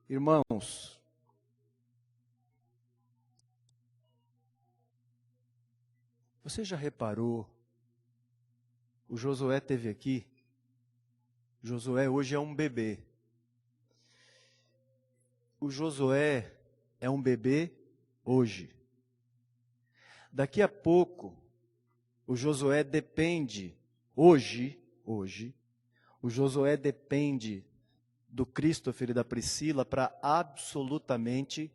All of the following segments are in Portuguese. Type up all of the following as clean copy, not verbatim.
Irmãos, você já reparou? O Josué esteve aqui. Josué hoje é um bebê. O Josué é um bebê hoje. Daqui a pouco, o Josué depende, hoje, o Josué depende do Christopher e da Priscila para absolutamente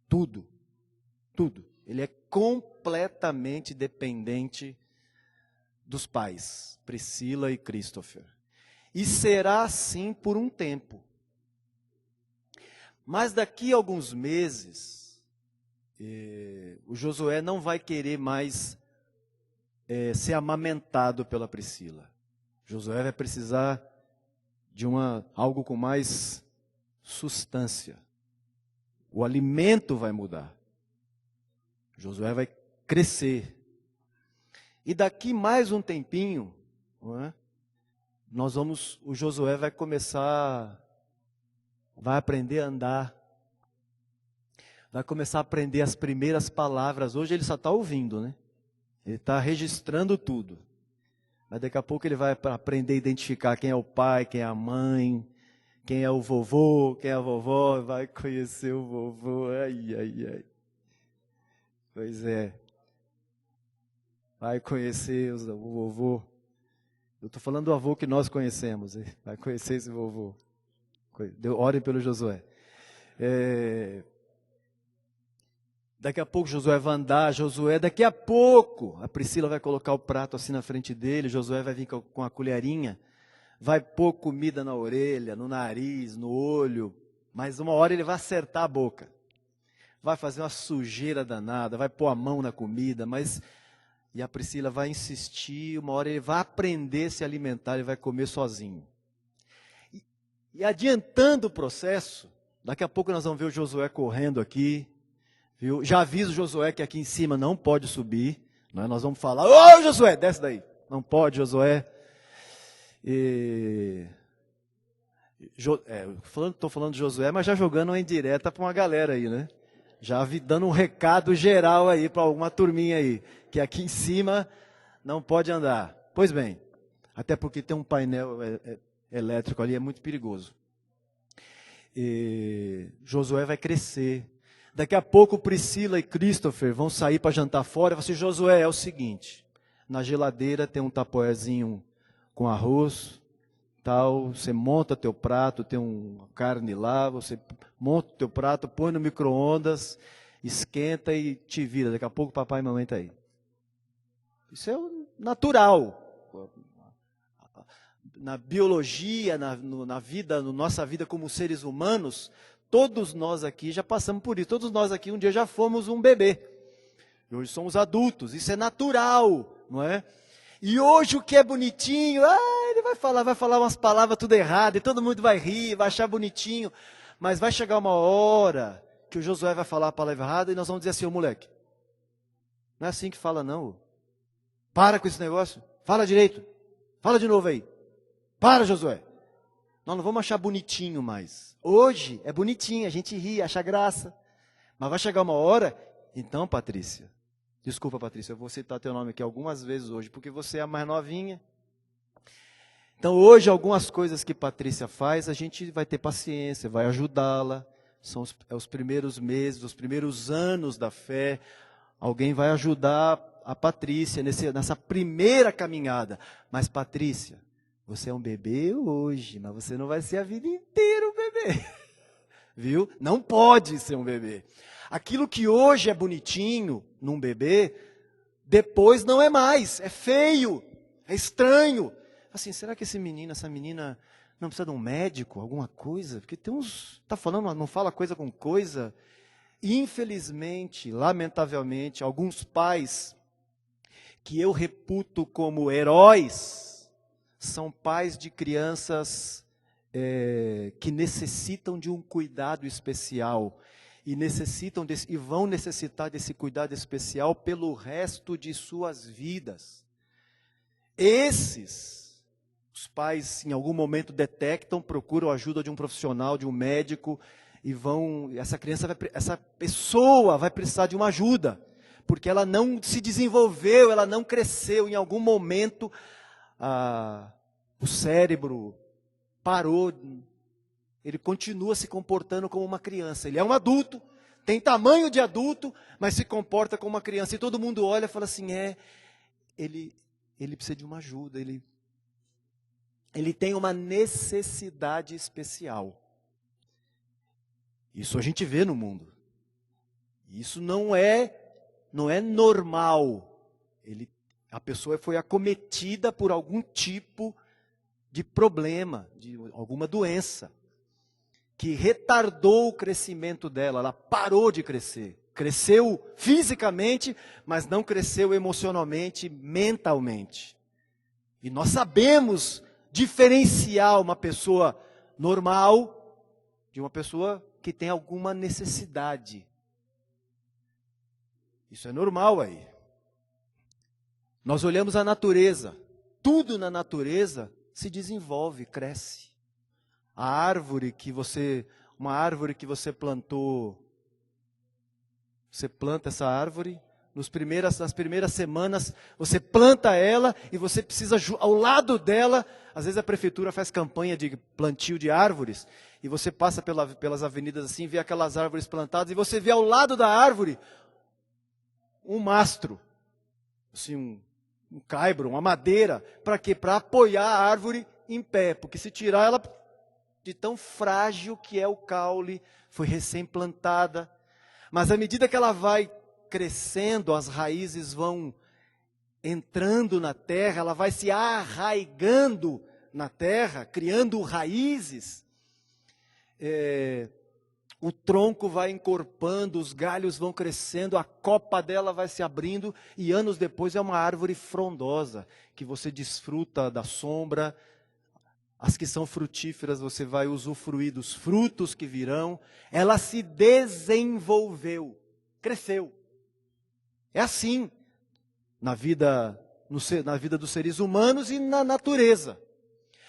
tudo. Tudo. Ele é completamente dependente dos pais, Priscila e Christopher. E será assim por um tempo. Mas daqui a alguns meses, o Josué não vai querer mais ser amamentado pela Priscila. Josué vai precisar de algo com mais substância. O alimento vai mudar. Josué vai crescer. E daqui mais um tempinho, não é? O Josué vai aprender a andar. Vai começar a aprender as primeiras palavras. Hoje ele só está ouvindo, né? Ele está registrando tudo. Mas daqui a pouco ele vai aprender a identificar quem é o pai, quem é a mãe, quem é o vovô, quem é a vovó. Vai conhecer o vovô. Ai. Pois é. Vai conhecer o vovô. Eu estou falando do avô que nós conhecemos. Vai conhecer esse vovô. Orem pelo Josué. Daqui a pouco Josué vai andar. Daqui a pouco a Priscila vai colocar o prato assim na frente dele. Josué vai vir com a colherinha. Vai pôr comida na orelha, no nariz, no olho. Mas uma hora ele vai acertar a boca. Vai fazer uma sujeira danada. Vai pôr a mão na comida. E a Priscila vai insistir. Uma hora ele vai aprender a se alimentar. Ele vai comer sozinho. E adiantando o processo, daqui a pouco nós vamos ver o Josué correndo aqui, viu? Já aviso o Josué que aqui em cima não pode subir, não é? Nós vamos falar, ô Josué, desce daí. Não pode, Josué. Estou falando de Josué, mas já jogando uma indireta para uma galera aí, né? Já dando um recado geral aí para alguma turminha aí, que aqui em cima não pode andar. Pois bem, até porque tem um painel elétrico ali, é muito perigoso. Josué vai crescer. Daqui a pouco Priscila e Christopher vão sair para jantar fora. Você, Josué, é o seguinte: na geladeira tem um tapoezinho com arroz, tal. Você monta teu prato, tem uma carne lá. Você monta o teu prato, põe no micro-ondas, esquenta e te vira. Daqui a pouco papai e mamãe estão aí. Isso é natural. Na biologia, na nossa vida como seres humanos, todos nós aqui já passamos por isso. Todos nós aqui um dia já fomos um bebê. E hoje somos adultos. Isso é natural, não é? E hoje o que é bonitinho, ele vai falar umas palavras tudo errado, e todo mundo vai rir, vai achar bonitinho. Mas vai chegar uma hora que o Josué vai falar a palavra errada e nós vamos dizer assim, ô moleque, não é assim que fala não. Para com esse negócio, fala direito, fala de novo aí. Para, Josué. Nós não vamos achar bonitinho mais. Hoje é bonitinho, a gente ri, acha graça. Mas vai chegar uma hora, então, Patrícia. Desculpa, Patrícia, eu vou citar teu nome aqui algumas vezes hoje, porque você é a mais novinha. Então, hoje, algumas coisas que Patrícia faz, a gente vai ter paciência, vai ajudá-la. São os primeiros meses, os primeiros anos da fé. Alguém vai ajudar a Patrícia nessa primeira caminhada. Mas, Patrícia, você é um bebê hoje, mas você não vai ser a vida inteira um bebê. Viu? Não pode ser um bebê. Aquilo que hoje é bonitinho num bebê, depois não é mais. É feio, é estranho. Assim, será que esse menino, essa menina não precisa de um médico, alguma coisa? Porque tem uns... Está falando, não fala coisa com coisa. Infelizmente, lamentavelmente, alguns pais que eu reputo como heróis, são pais de crianças que necessitam de um cuidado especial e vão necessitar desse cuidado especial pelo resto de suas vidas. Os pais em algum momento detectam, procuram a ajuda de um profissional, de um médico, essa pessoa vai precisar de uma ajuda, porque ela não se desenvolveu, ela não cresceu. Em algum momento, o cérebro parou, ele continua se comportando como uma criança. Ele é um adulto, tem tamanho de adulto, mas se comporta como uma criança. E todo mundo olha e fala assim, ele precisa de uma ajuda, ele tem uma necessidade especial. Isso a gente vê no mundo. Isso não é normal. A pessoa foi acometida por algum tipo de problema, de alguma doença, que retardou o crescimento dela. Ela parou de crescer. Cresceu fisicamente, mas não cresceu emocionalmente, mentalmente. E nós sabemos diferenciar uma pessoa normal de uma pessoa que tem alguma necessidade. Isso é normal aí. Nós olhamos a natureza. Tudo na natureza se desenvolve, cresce. Uma árvore que você plantou, você planta essa árvore, nas primeiras semanas, você planta ela e você precisa, ao lado dela, às vezes a prefeitura faz campanha de plantio de árvores, e você passa pelas avenidas assim, vê aquelas árvores plantadas, e você vê ao lado da árvore um mastro, assim, um caibro, uma madeira. Para quê? Para apoiar a árvore em pé, porque se tirar ela, de tão frágil que é o caule, foi recém-plantada. Mas à medida que ela vai crescendo, as raízes vão entrando na terra, ela vai se arraigando na terra, criando raízes. O tronco vai encorpando, os galhos vão crescendo, a copa dela vai se abrindo, e anos depois é uma árvore frondosa, que você desfruta da sombra. As que são frutíferas, você vai usufruir dos frutos que virão. Ela se desenvolveu, cresceu. É assim na vida dos seres humanos e na natureza.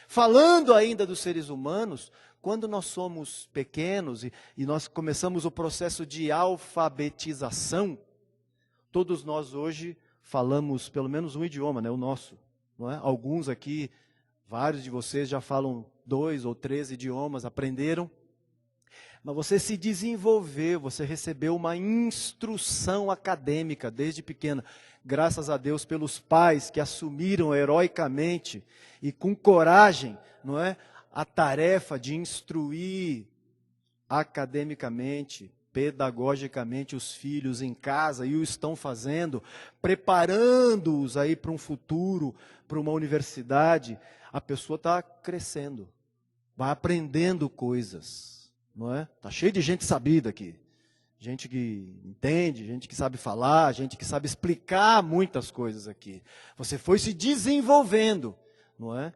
Falando ainda dos seres humanos, quando nós somos pequenos e nós começamos o processo de alfabetização, todos nós hoje falamos pelo menos um idioma, né, o nosso. Não é? Alguns aqui, vários de vocês já falam 2 ou 3 idiomas, aprenderam. Mas você se desenvolveu, você recebeu uma instrução acadêmica desde pequena. Graças a Deus pelos pais que assumiram heroicamente e com coragem, não é, a tarefa de instruir academicamente, pedagogicamente os filhos em casa, e o estão fazendo, preparando-os aí para um futuro, para uma universidade. A pessoa está crescendo, vai aprendendo coisas, não é? Está cheio de gente sabida aqui, gente que entende, gente que sabe falar, gente que sabe explicar muitas coisas aqui. Você foi se desenvolvendo, não é?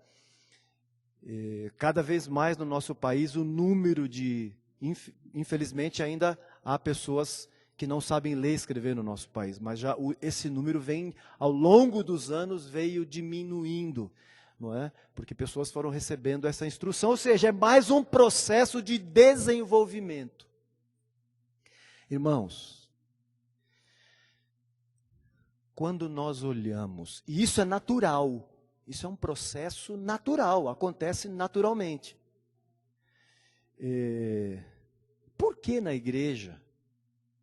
E cada vez mais no nosso país o número infelizmente ainda há pessoas que não sabem ler e escrever no nosso país, mas já esse número vem, ao longo dos anos, veio diminuindo, não é? Porque pessoas foram recebendo essa instrução, ou seja, é mais um processo de desenvolvimento. Irmãos, quando nós olhamos, e isso é natural, isso é um processo natural, acontece naturalmente. Por que na igreja,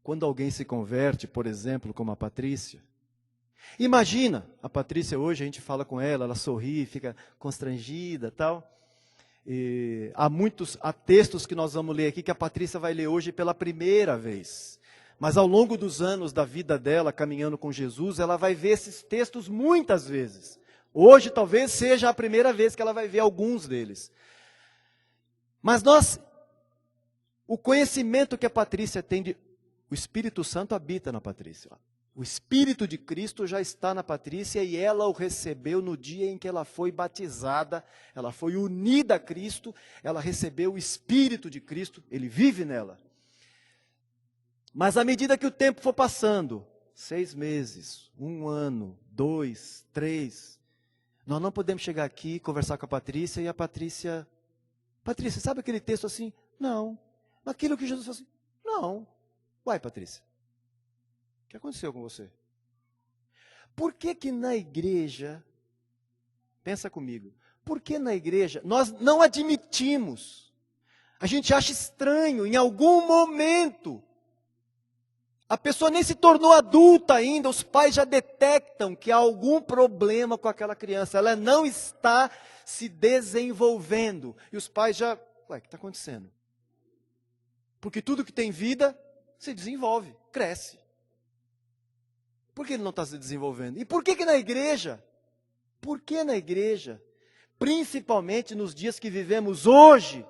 quando alguém se converte, por exemplo, como a Patrícia, imagina, a Patrícia hoje, a gente fala com ela, ela sorri, fica constrangida, tal. Há textos que nós vamos ler aqui que a Patrícia vai ler hoje pela primeira vez. Mas ao longo dos anos da vida dela, caminhando com Jesus, ela vai ver esses textos muitas vezes. Hoje talvez seja a primeira vez que ela vai ver alguns deles. Mas o conhecimento que a Patrícia tem, o Espírito Santo habita na Patrícia. O Espírito de Cristo já está na Patrícia e ela o recebeu no dia em que ela foi batizada, ela foi unida a Cristo, ela recebeu o Espírito de Cristo, ele vive nela. Mas à medida que o tempo for passando, 6 meses, 1 ano, 2, 3, nós não podemos chegar aqui, conversar com a Patrícia e a Patrícia, sabe aquele texto assim? Não, naquilo que Jesus falou assim, não. Uai, Patrícia, o que aconteceu com você? Por que que na igreja, pensa comigo, por que na igreja nós não admitimos, a gente acha estranho, em algum momento, a pessoa nem se tornou adulta ainda, os pais já detectam que há algum problema com aquela criança, ela não está se desenvolvendo, e os pais já, ué, o que está acontecendo? Porque tudo que tem vida, se desenvolve, cresce. Por que ele não está se desenvolvendo? E por que que na igreja? Por que na igreja? Principalmente nos dias que vivemos hoje,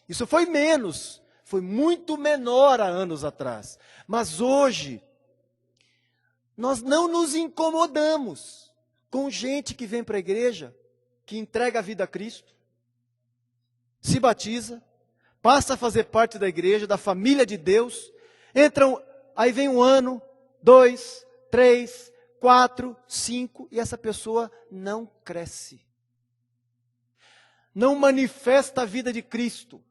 isso foi menos, foi muito menor há anos atrás. Mas hoje, nós não nos incomodamos com gente que vem para a igreja, que entrega a vida a Cristo, se batiza, passa a fazer parte da igreja, da família de Deus, entram, aí vem 1 ano, 2, 3, 4, 5, e essa pessoa não cresce. Não manifesta a vida de Cristo.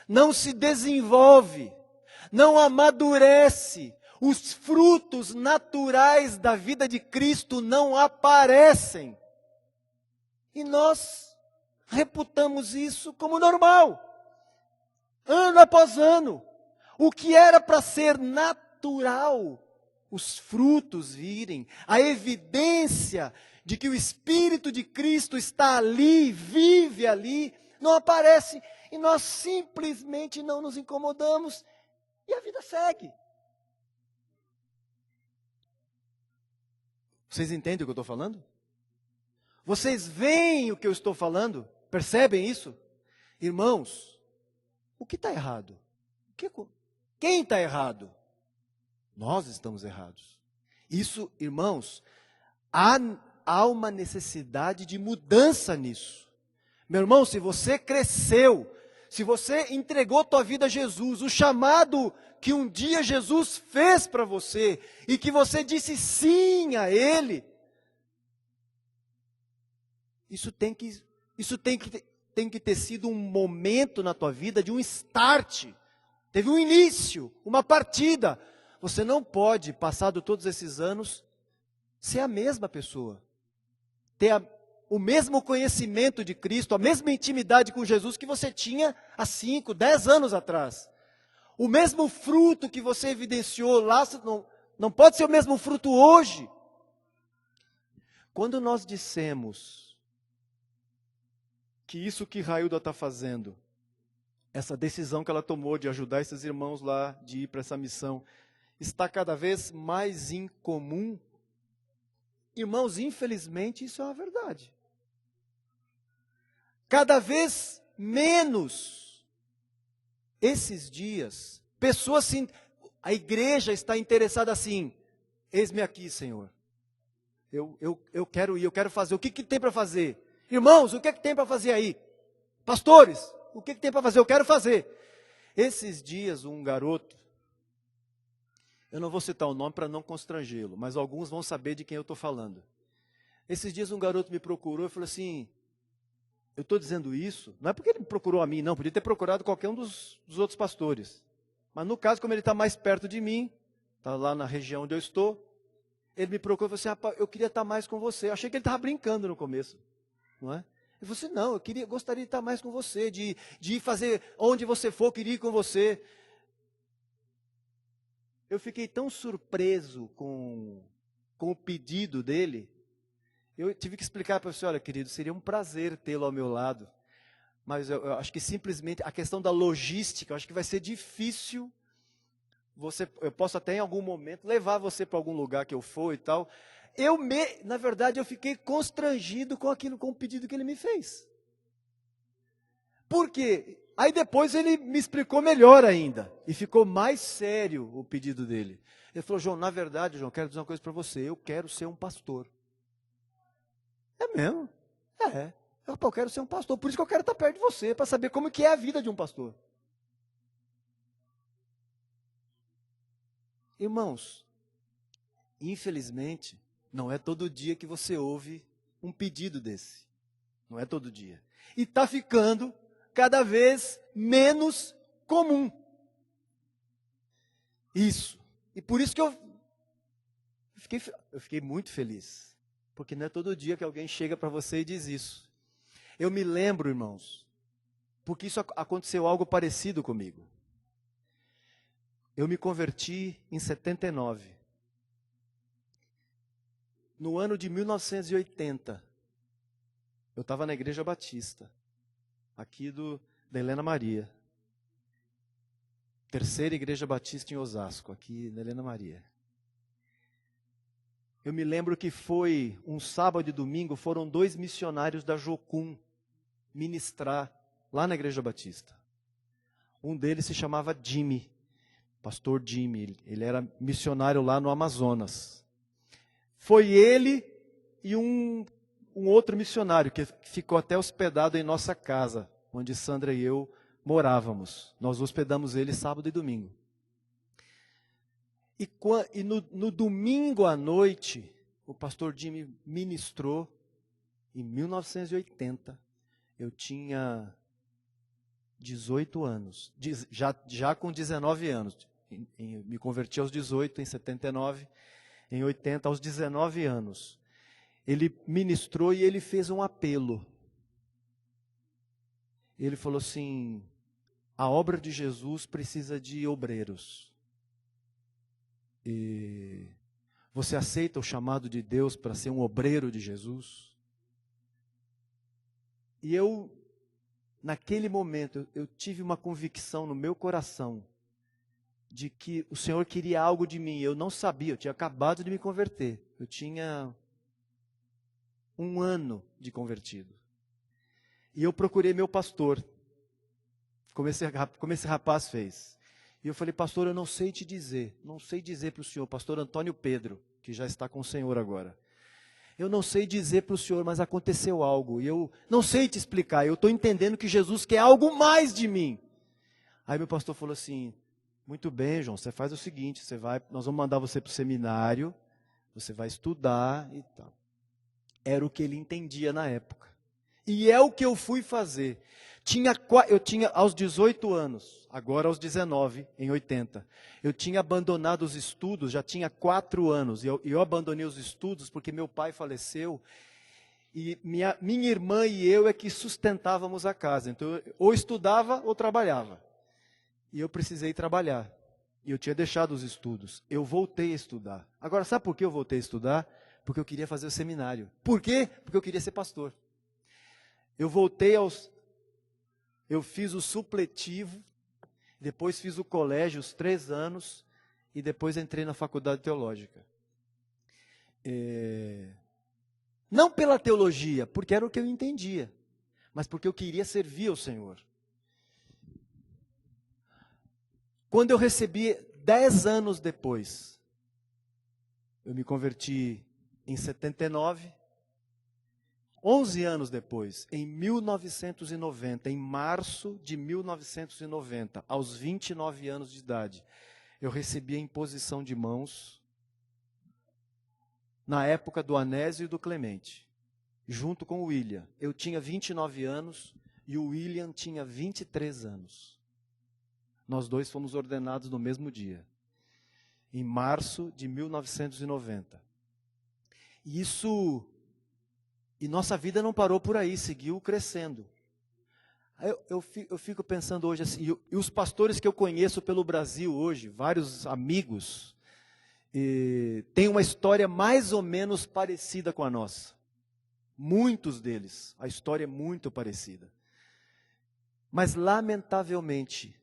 Não se desenvolve. Não amadurece. Os frutos naturais da vida de Cristo não aparecem. E nós reputamos isso como normal. Ano após ano. O que era para ser natural, os frutos virem, a evidência de que o Espírito de Cristo está ali, vive ali, não aparece, e nós simplesmente não nos incomodamos, e a vida segue. Vocês entendem o que eu estou falando? Vocês veem o que eu estou falando? Percebem isso? Irmãos, o que está errado? Quem está errado? Nós estamos errados. Isso, irmãos, há uma necessidade de mudança nisso. Meu irmão, se você cresceu, se você entregou tua vida a Jesus, o chamado que um dia Jesus fez para você, e que você disse sim a Ele, isso tem que ter sido um momento na tua vida de um start. Teve um início, uma partida. Você não pode, passado todos esses anos, ser a mesma pessoa. Ter o mesmo conhecimento de Cristo, a mesma intimidade com Jesus que você tinha há 5, 10 anos atrás. O mesmo fruto que você evidenciou lá, não pode ser o mesmo fruto hoje. Quando nós dissemos que isso que Railda está fazendo, essa decisão que ela tomou de ajudar esses irmãos lá, de ir para essa missão, está cada vez mais incomum. Irmãos, infelizmente, isso é uma verdade. Cada vez menos, esses dias, a igreja está interessada assim, eis-me aqui, Senhor. Eu quero ir, eu quero fazer. O que tem para fazer? Irmãos, o que tem para fazer aí? Pastores, o que tem para fazer? Eu quero fazer. Esses dias, um garoto, eu não vou citar o nome para não constrangê-lo, mas alguns vão saber de quem eu estou falando. Esses dias um garoto me procurou e falou assim, eu estou dizendo isso, não é porque ele me procurou a mim, não, podia ter procurado qualquer um dos outros pastores. Mas no caso, como ele está mais perto de mim, está lá na região onde eu estou, ele me procurou e falou assim, rapaz, eu queria estar mais com você. Eu achei que ele estava brincando no começo, não é? Ele falou assim, não, gostaria de estar mais com você, de ir fazer onde você for, eu queria ir com você. Eu fiquei tão surpreso com o pedido dele, eu tive que explicar para você, olha querido, seria um prazer tê-lo ao meu lado, mas eu acho que simplesmente a questão da logística, eu acho que vai ser difícil, eu posso até em algum momento levar você para algum lugar que eu for e tal. Na verdade, eu fiquei constrangido com o pedido que ele me fez. Por quê? Aí depois ele me explicou melhor ainda, e ficou mais sério o pedido dele. Ele falou, João, na verdade, João, quero dizer uma coisa para você, eu quero ser um pastor. É mesmo? É. Eu quero ser um pastor, por isso que eu quero estar perto de você, para saber como que é a vida de um pastor. Irmãos, infelizmente, não é todo dia que você ouve um pedido desse. Não é todo dia. E está ficando cada vez menos comum. Isso. E por isso que eu fiquei muito feliz. Porque não é todo dia que alguém chega para você e diz isso. Eu me lembro, irmãos, porque isso aconteceu algo parecido comigo. Eu me converti em 79. No ano de 1980, eu estava na Igreja Batista, aqui da Helena Maria. Terceira Igreja Batista em Osasco, aqui na Helena Maria. Eu me lembro que foi um sábado e domingo, foram 2 missionários da Jocum ministrar lá na Igreja Batista. Um deles se chamava Jimmy, pastor Jimmy, ele era missionário lá no Amazonas. Foi ele e um outro missionário que ficou até hospedado em nossa casa, onde Sandra e eu morávamos. Nós hospedamos ele sábado e domingo. E no domingo à noite, o pastor Jimmy ministrou, em 1980, eu tinha 18 anos, já com 19 anos. Me converti aos 18, em 79, em 80, aos 19 anos. Ele ministrou e ele fez um apelo. Ele falou assim: a obra de Jesus precisa de obreiros. E você aceita o chamado de Deus para ser um obreiro de Jesus? E eu, naquele momento, eu tive uma convicção no meu coração de que o Senhor queria algo de mim. Eu não sabia, eu tinha acabado de me converter. Eu tinha 1 ano de convertido. E eu procurei meu pastor, como esse rapaz fez. E eu falei: pastor, eu não sei te dizer, não sei dizer para o senhor, pastor Antônio Pedro, que já está com o Senhor agora. Eu não sei dizer para o senhor, mas aconteceu algo. E eu não sei te explicar, eu estou entendendo que Jesus quer algo mais de mim. Aí meu pastor falou assim: muito bem, João, você faz o seguinte, nós vamos mandar você para o seminário, você vai estudar e tal. Era o que ele entendia na época. E é o que eu fui fazer. Eu tinha aos 18 anos, agora aos 19, em 80. Eu tinha abandonado os estudos, já tinha 4 anos. E eu abandonei os estudos porque meu pai faleceu. E minha irmã e eu é que sustentávamos a casa. Então, eu ou estudava ou trabalhava. E eu precisei trabalhar. E eu tinha deixado os estudos. Eu voltei a estudar. Agora, sabe por que eu voltei a estudar? Porque eu queria fazer o seminário. Por quê? Porque eu queria ser pastor. Eu fiz o supletivo, depois fiz o colégio, os 3 anos, e depois entrei na faculdade teológica. Não pela teologia, porque era o que eu entendia, mas porque eu queria servir ao Senhor. Quando eu recebi, 10 anos depois, eu me converti em 79, 11 anos depois, em 1990, em março de 1990, aos 29 anos de idade, eu recebi a imposição de mãos, na época do Anésio e do Clemente, junto com o William. Eu tinha 29 anos e o William tinha 23 anos. Nós dois fomos ordenados no mesmo dia, em março de 1990. E nossa vida não parou por aí, seguiu crescendo. Eu fico pensando hoje assim, e os pastores que eu conheço pelo Brasil hoje, vários amigos, têm uma história mais ou menos parecida com a nossa. Muitos deles, a história é muito parecida. Mas, lamentavelmente,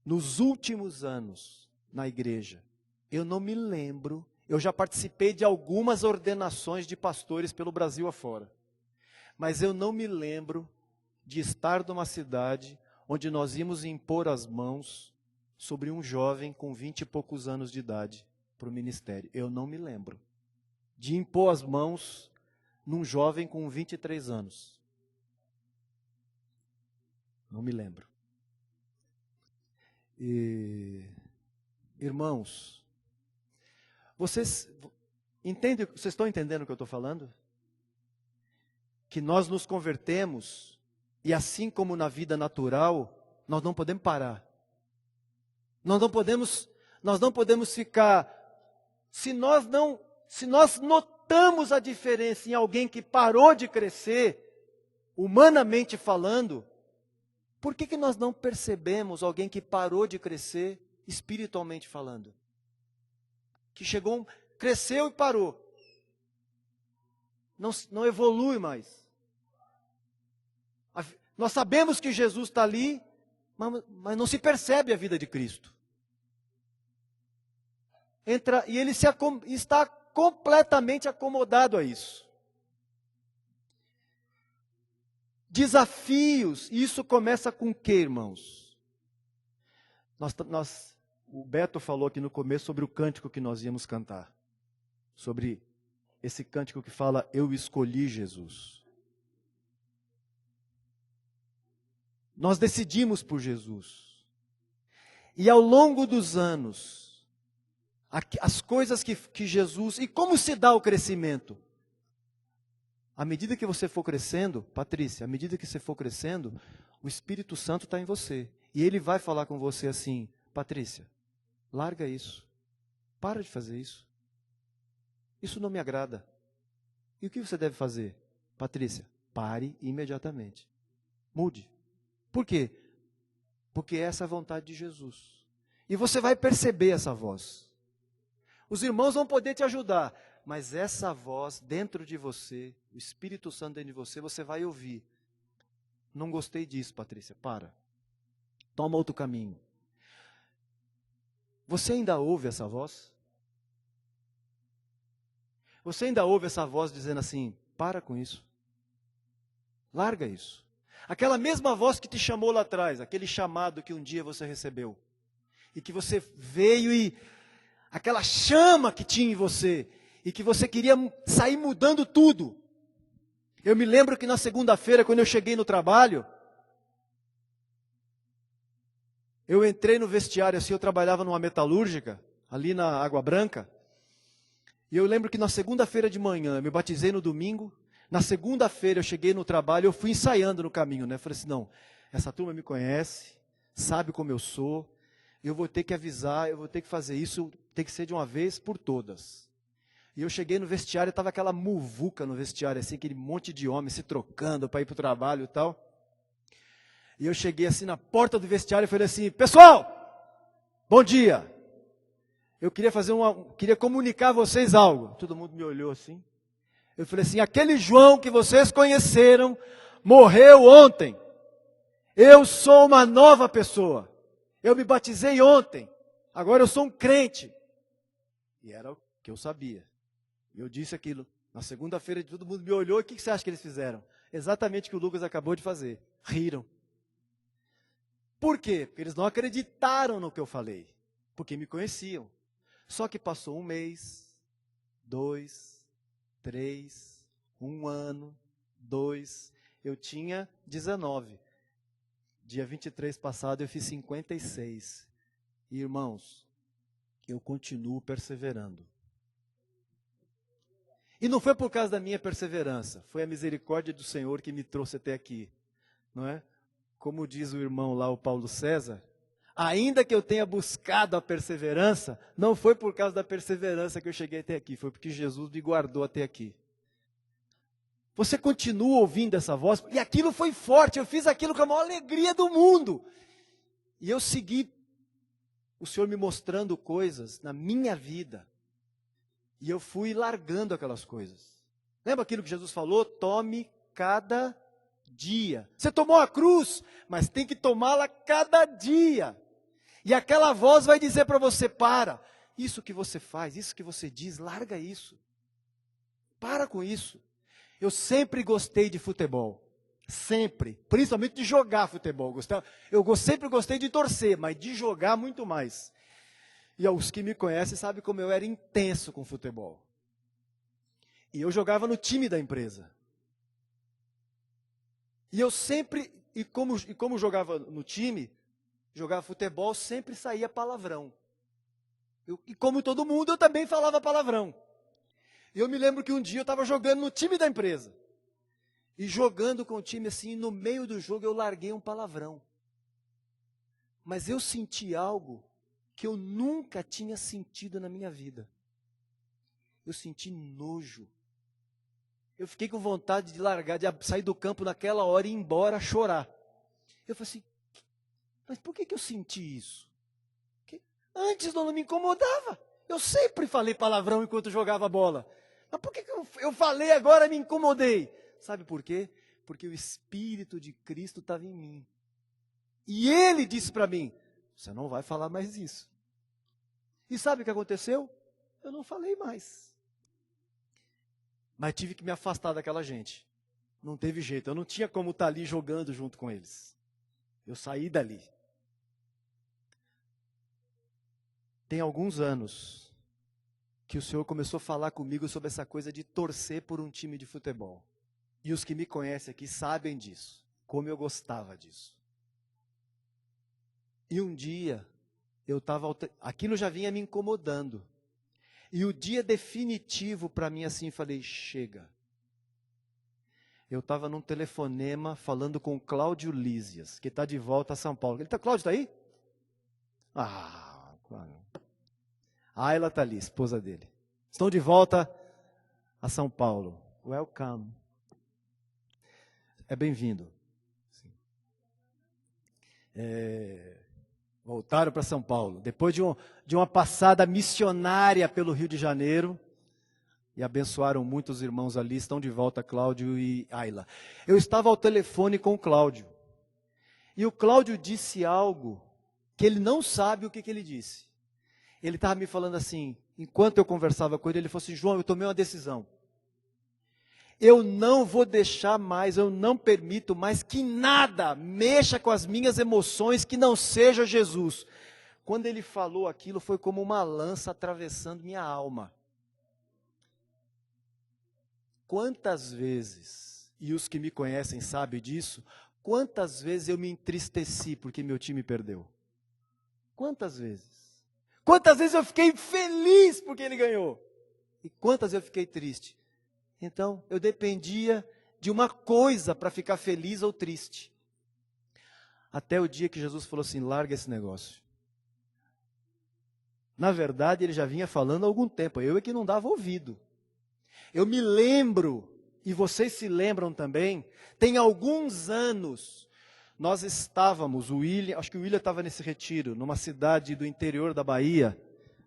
nos últimos anos na igreja, eu não me lembro. Eu já participei de algumas ordenações de pastores pelo Brasil afora. Mas eu não me lembro de estar numa cidade onde nós íamos impor as mãos sobre um jovem com 20 e poucos anos de idade para o ministério. Eu não me lembro de impor as mãos num jovem com 23 anos. Não me lembro. Irmãos, vocês estão entendendo o que eu estou falando? Que nós nos convertemos, e assim como na vida natural, nós não podemos parar. Nós não podemos ficar, se nós notamos a diferença em alguém que parou de crescer, humanamente falando, por que nós não percebemos alguém que parou de crescer, espiritualmente falando? Que cresceu e parou. Não evolui mais. Nós sabemos que Jesus está ali, mas não se percebe a vida de Cristo. E ele está completamente acomodado a isso. Desafios, isso começa com o quê, irmãos? O Beto falou aqui no começo sobre o cântico que nós íamos cantar. Sobre esse cântico que fala, eu escolhi Jesus. Nós decidimos por Jesus. E ao longo dos anos, as coisas que Jesus... E como se dá o crescimento? À medida que você for crescendo, Patrícia, à medida que você for crescendo, o Espírito Santo está em você. E ele vai falar com você assim, Patrícia, larga isso. Para de fazer isso. Isso não me agrada. E o que você deve fazer? Patrícia, pare imediatamente. Mude. Por quê? Porque essa é a vontade de Jesus. E você vai perceber essa voz. Os irmãos vão poder te ajudar, mas essa voz dentro de você, o Espírito Santo dentro de você, você vai ouvir. Não gostei disso, Patrícia, para. Toma outro caminho. Você ainda ouve essa voz? Você ainda ouve essa voz dizendo assim, para com isso. Larga isso. Aquela mesma voz que te chamou lá atrás, aquele chamado que um dia você recebeu. E que você veio e aquela chama que tinha em você. E que você queria sair mudando tudo. Eu me lembro que na segunda-feira, quando eu cheguei no trabalho, eu entrei no vestiário assim, eu trabalhava numa metalúrgica, ali na Água Branca. E eu lembro que na segunda-feira de manhã, eu me batizei no domingo. Na segunda-feira eu cheguei no trabalho, eu fui ensaiando no caminho, né? Falei assim, não, essa turma me conhece, sabe como eu sou, eu vou ter que avisar, eu vou ter que fazer isso, tem que ser de uma vez por todas. E eu cheguei no vestiário, estava aquela muvuca no vestiário, assim, aquele monte de homens se trocando para ir para o trabalho e tal. E eu cheguei assim na porta do vestiário e falei assim, pessoal, bom dia. Eu queria comunicar a vocês algo. Todo mundo me olhou assim. Eu falei assim, aquele João que vocês conheceram, morreu ontem. Eu sou uma nova pessoa. Eu me batizei ontem. Agora eu sou um crente. E era o que eu sabia. Eu disse aquilo. Na segunda-feira todo mundo me olhou. E o que você acha que eles fizeram? Exatamente o que o Lucas acabou de fazer. Riram. Por quê? Porque eles não acreditaram no que eu falei. Porque me conheciam. Só que passou um mês, 2, 3, 1 ano, 2. Eu tinha 19. Dia 23 passado eu fiz 56. E, irmãos, eu continuo perseverando. E não foi por causa da minha perseverança. Foi a misericórdia do Senhor que me trouxe até aqui. Não é? Como diz o irmão lá, o Paulo César, ainda que eu tenha buscado a perseverança, não foi por causa da perseverança que eu cheguei até aqui, foi porque Jesus me guardou até aqui. Você continua ouvindo essa voz, e aquilo foi forte, eu fiz aquilo com a maior alegria do mundo. E eu segui o Senhor me mostrando coisas na minha vida, e eu fui largando aquelas coisas. Lembra aquilo que Jesus falou? Tome cada dia. Você tomou a cruz, mas tem que tomá-la cada dia. E aquela voz vai dizer para você, para. Isso que você faz, isso que você diz, larga isso. Para com isso. Eu sempre gostei de futebol. Sempre. Principalmente de jogar futebol. Eu sempre gostei de torcer, mas de jogar muito mais. E os que me conhecem sabem como eu era intenso com futebol. E eu jogava no time da empresa. E eu sempre, como jogava no time, jogava futebol, sempre saía palavrão. E como todo mundo, eu também falava palavrão. E eu me lembro que um dia eu estava jogando no time da empresa. E jogando com o time assim, no meio do jogo eu larguei um palavrão. Mas eu senti algo que eu nunca tinha sentido na minha vida. Eu senti nojo. Eu fiquei com vontade de largar, de sair do campo naquela hora e ir embora chorar. Eu falei assim, mas por que eu senti isso? Antes não me incomodava. Eu sempre falei palavrão enquanto jogava bola. Mas por que eu falei agora e me incomodei? Sabe por quê? Porque o Espírito de Cristo estava em mim. E Ele disse para mim, você não vai falar mais isso. E sabe o que aconteceu? Eu não falei mais. Mas tive que me afastar daquela gente. Não teve jeito, eu não tinha como estar ali jogando junto com eles. Eu saí dali. Tem alguns anos que o Senhor começou a falar comigo sobre essa coisa de torcer por um time de futebol. E os que me conhecem aqui sabem disso, como eu gostava disso. E um dia, aquilo já vinha me incomodando. E o dia definitivo para mim assim, falei, chega. Eu estava num telefonema falando com o Cláudio Lísias, que está de volta a São Paulo. Cláudio está aí? Ah, claro. A Ayla está ali, esposa dele. Estão de volta a São Paulo. Welcome. É bem-vindo. Voltaram para São Paulo. Depois de uma passada missionária pelo Rio de Janeiro, e abençoaram muitos irmãos ali, estão de volta Cláudio e Ayla. Eu estava ao telefone com o Cláudio. E o Cláudio disse algo que ele não sabe o que ele disse. Ele estava me falando assim, enquanto eu conversava com ele, ele falou assim, João, eu tomei uma decisão. Eu não vou deixar mais, eu não permito mais que nada mexa com as minhas emoções que não seja Jesus. Quando ele falou aquilo, foi como uma lança atravessando minha alma. Quantas vezes, e os que me conhecem sabem disso, quantas vezes eu me entristeci porque meu time perdeu? Quantas vezes? Quantas vezes eu fiquei feliz porque ele ganhou? E quantas eu fiquei triste? Então, eu dependia de uma coisa para ficar feliz ou triste. Até o dia que Jesus falou assim, larga esse negócio. Na verdade, ele já vinha falando há algum tempo, eu é que não dava ouvido. Eu me lembro, e vocês se lembram também, tem alguns anos, nós estávamos, acho que o William estava nesse retiro, numa cidade do interior da Bahia,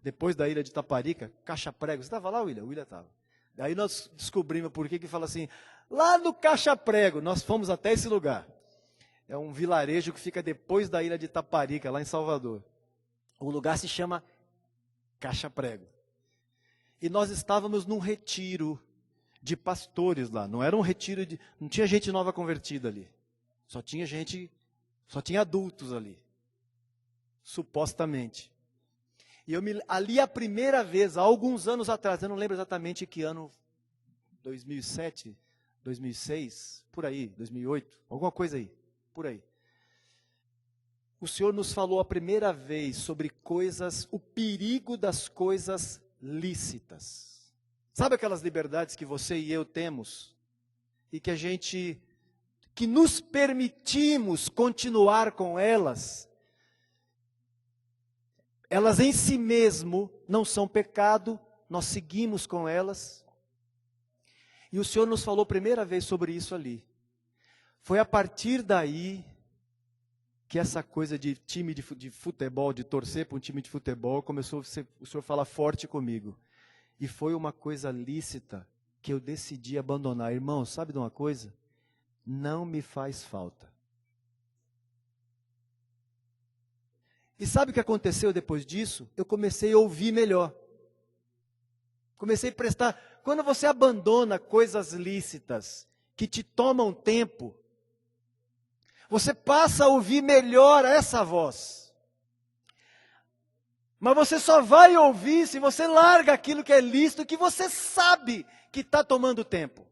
depois da ilha de Itaparica, Caixa Prego. Você estava lá, William? O William estava. Daí nós descobrimos por que fala assim, lá no Caixa Prego, nós fomos até esse lugar. É um vilarejo que fica depois da ilha de Itaparica, lá em Salvador. O lugar se chama Caixa Prego. E nós estávamos num retiro de pastores lá. Não era um retiro não tinha gente nova convertida ali. Só tinha adultos ali. Supostamente. E ali a primeira vez, há alguns anos atrás, eu não lembro exatamente que ano, 2007, 2006, por aí, 2008, alguma coisa aí, por aí. O Senhor nos falou a primeira vez sobre o perigo das coisas lícitas. Sabe aquelas liberdades que você e eu temos? E que nos permitimos continuar com elas? Elas em si mesmo não são pecado, nós seguimos com elas. E o Senhor nos falou a primeira vez sobre isso ali. Foi a partir daí que essa coisa de time de futebol, de torcer para um time de futebol, começou o Senhor falar forte comigo. E foi uma coisa lícita que eu decidi abandonar. Irmão, sabe de uma coisa? Não me faz falta. E sabe o que aconteceu depois disso? Eu comecei a ouvir melhor. Comecei a prestar. Quando você abandona coisas lícitas que te tomam tempo, você passa a ouvir melhor essa voz. Mas você só vai ouvir se você larga aquilo que é lícito, que você sabe que está tomando tempo.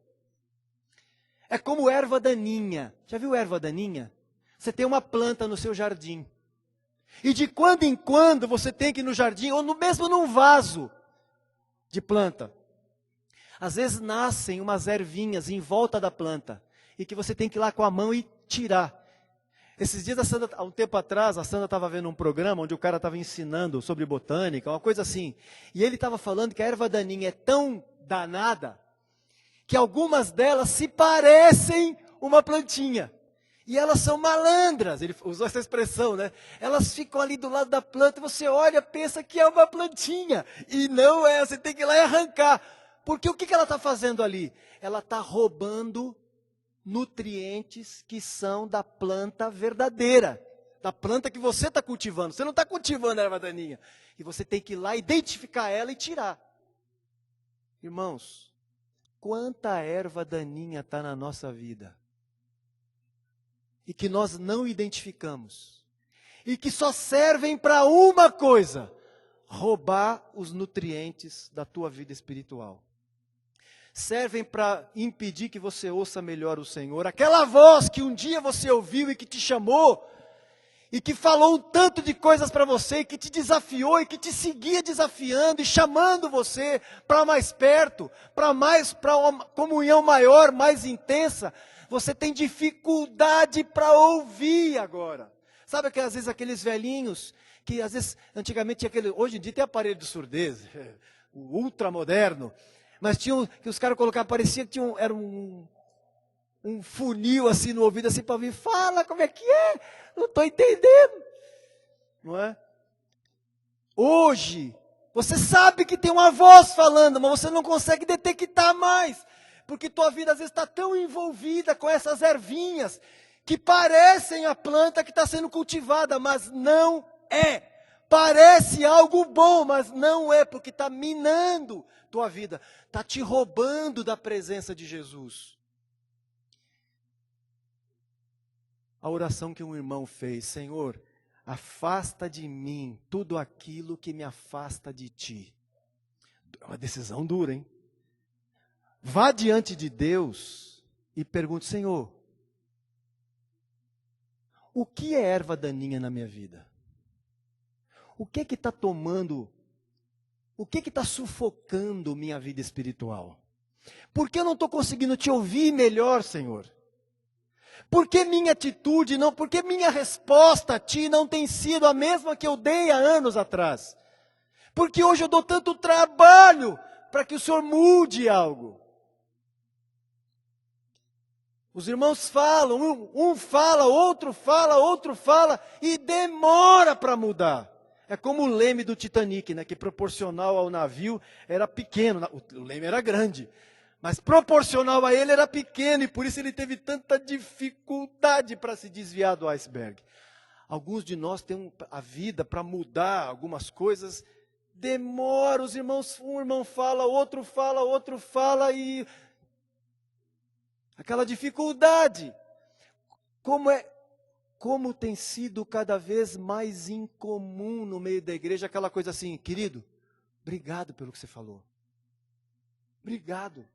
É como erva daninha. Já viu erva daninha? Você tem uma planta no seu jardim. E de quando em quando você tem que ir no jardim, ou mesmo num vaso de planta. Às vezes nascem umas ervinhas em volta da planta, e que você tem que ir lá com a mão e tirar. Esses dias, há um tempo atrás, a Sandra estava vendo um programa onde o cara estava ensinando sobre botânica, uma coisa assim. E ele estava falando que a erva daninha é tão danada que algumas delas se parecem uma plantinha. E elas são malandras, ele usou essa expressão, né? Elas ficam ali do lado da planta e você olha, pensa que é uma plantinha. E não é, você tem que ir lá e arrancar. Porque o que ela está fazendo ali? Ela está roubando nutrientes que são da planta verdadeira, da planta que você está cultivando. Você não está cultivando a erva daninha. E você tem que ir lá, identificar ela e tirar. Irmãos, quanta erva daninha está na nossa vida? E que nós não identificamos. E que só servem para uma coisa: roubar os nutrientes da tua vida espiritual. Servem para impedir que você ouça melhor o Senhor. Aquela voz que um dia você ouviu e que te chamou, e que falou um tanto de coisas para você, e que te desafiou, e que te seguia desafiando, e chamando você para mais perto, para uma comunhão maior, mais intensa. Você tem dificuldade para ouvir agora. Sabe que às vezes aqueles velhinhos, que às vezes, antigamente tinha aquele, hoje em dia tem aparelho de surdez, o ultramoderno, mas tinha que os caras colocavam, parecia que era um funil assim no ouvido, assim para ouvir. Fala, como é que é? Não estou entendendo. Não é? Hoje, você sabe que tem uma voz falando, mas você não consegue detectar mais. Porque tua vida às vezes está tão envolvida com essas ervinhas, que parecem a planta que está sendo cultivada, mas não é. Parece algo bom, mas não é, porque está minando tua vida. Está te roubando da presença de Jesus. A oração que um irmão fez: Senhor, afasta de mim tudo aquilo que me afasta de Ti. É uma decisão dura, hein? Vá diante de Deus e pergunte: Senhor, o que é erva daninha na minha vida? O que está tomando, o que está sufocando minha vida espiritual? Por que eu não estou conseguindo te ouvir melhor, Senhor? Por que minha atitude, por que minha resposta a Ti não tem sido a mesma que eu dei há anos atrás? Porque hoje eu dou tanto trabalho para que o Senhor mude algo. Os irmãos falam, um fala, outro fala, e demora para mudar. É como o leme do Titanic, né, que proporcional ao navio era pequeno, o leme era grande, mas proporcional a ele era pequeno, e por isso ele teve tanta dificuldade para se desviar do iceberg. Alguns de nós têm a vida para mudar algumas coisas, demora, os irmãos, um irmão fala, outro fala, e aquela dificuldade. Como tem sido cada vez mais incomum no meio da igreja, aquela coisa assim: querido, obrigado pelo que você falou. Obrigado.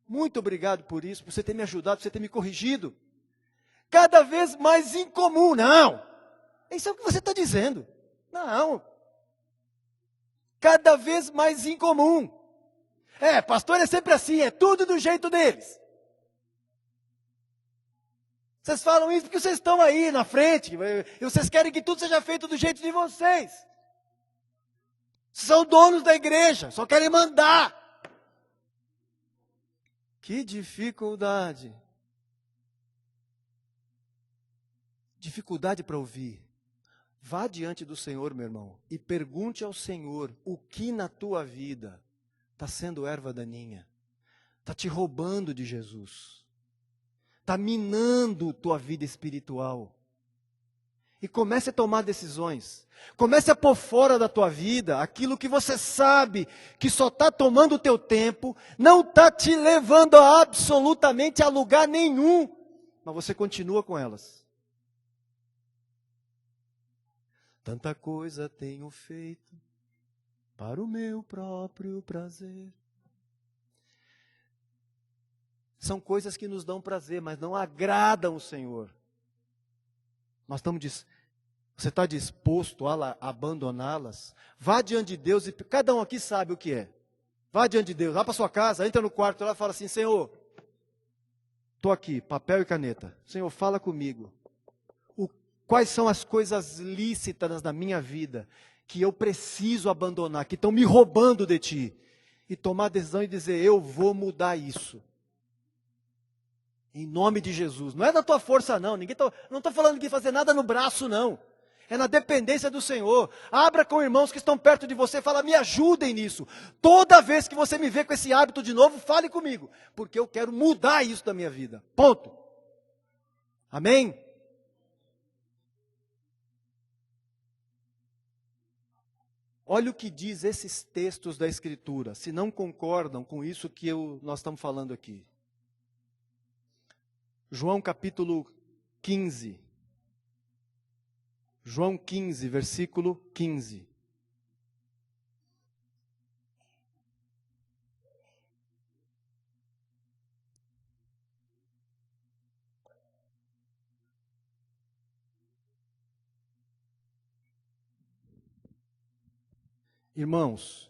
Muito obrigado por isso, por você ter me ajudado, por você ter me corrigido. Cada vez mais incomum. Não, isso é o que você está dizendo. Não. Cada vez mais incomum. Pastor é sempre assim, é tudo do jeito deles. Vocês falam isso porque vocês estão aí na frente, e vocês querem que tudo seja feito do jeito de vocês. São donos da igreja, só querem mandar. Que dificuldade. Dificuldade para ouvir. Vá diante do Senhor, meu irmão, e pergunte ao Senhor o que na tua vida está sendo erva daninha, está te roubando de Jesus. Está minando tua vida espiritual. E comece a tomar decisões. Comece a pôr fora da tua vida aquilo que você sabe que só está tomando o teu tempo, não está te levando absolutamente a lugar nenhum, mas você continua com elas. Tanta coisa tenho feito para o meu próprio prazer. São coisas que nos dão prazer, mas não agradam o Senhor. Você está disposto a abandoná-las? Vá diante de Deus, e cada um aqui sabe o que é. Vá diante de Deus, vá para sua casa, entra no quarto lá e fala assim: Senhor, estou aqui, papel e caneta. Senhor, fala comigo. O Quais são as coisas lícitas na minha vida que eu preciso abandonar, que estão me roubando de ti? E tomar a decisão e dizer, eu vou mudar isso. Em nome de Jesus. Não é da tua força não, não estou falando de fazer nada no braço não. É na dependência do Senhor. Abra com irmãos que estão perto de você e fala, me ajudem nisso. Toda vez que você me vê com esse hábito de novo, fale comigo. Porque eu quero mudar isso da minha vida. Ponto. Amém? Olha o que diz esses textos da Escritura, se não concordam com isso que nós estamos falando aqui. João capítulo 15. João 15, versículo 15. Irmãos,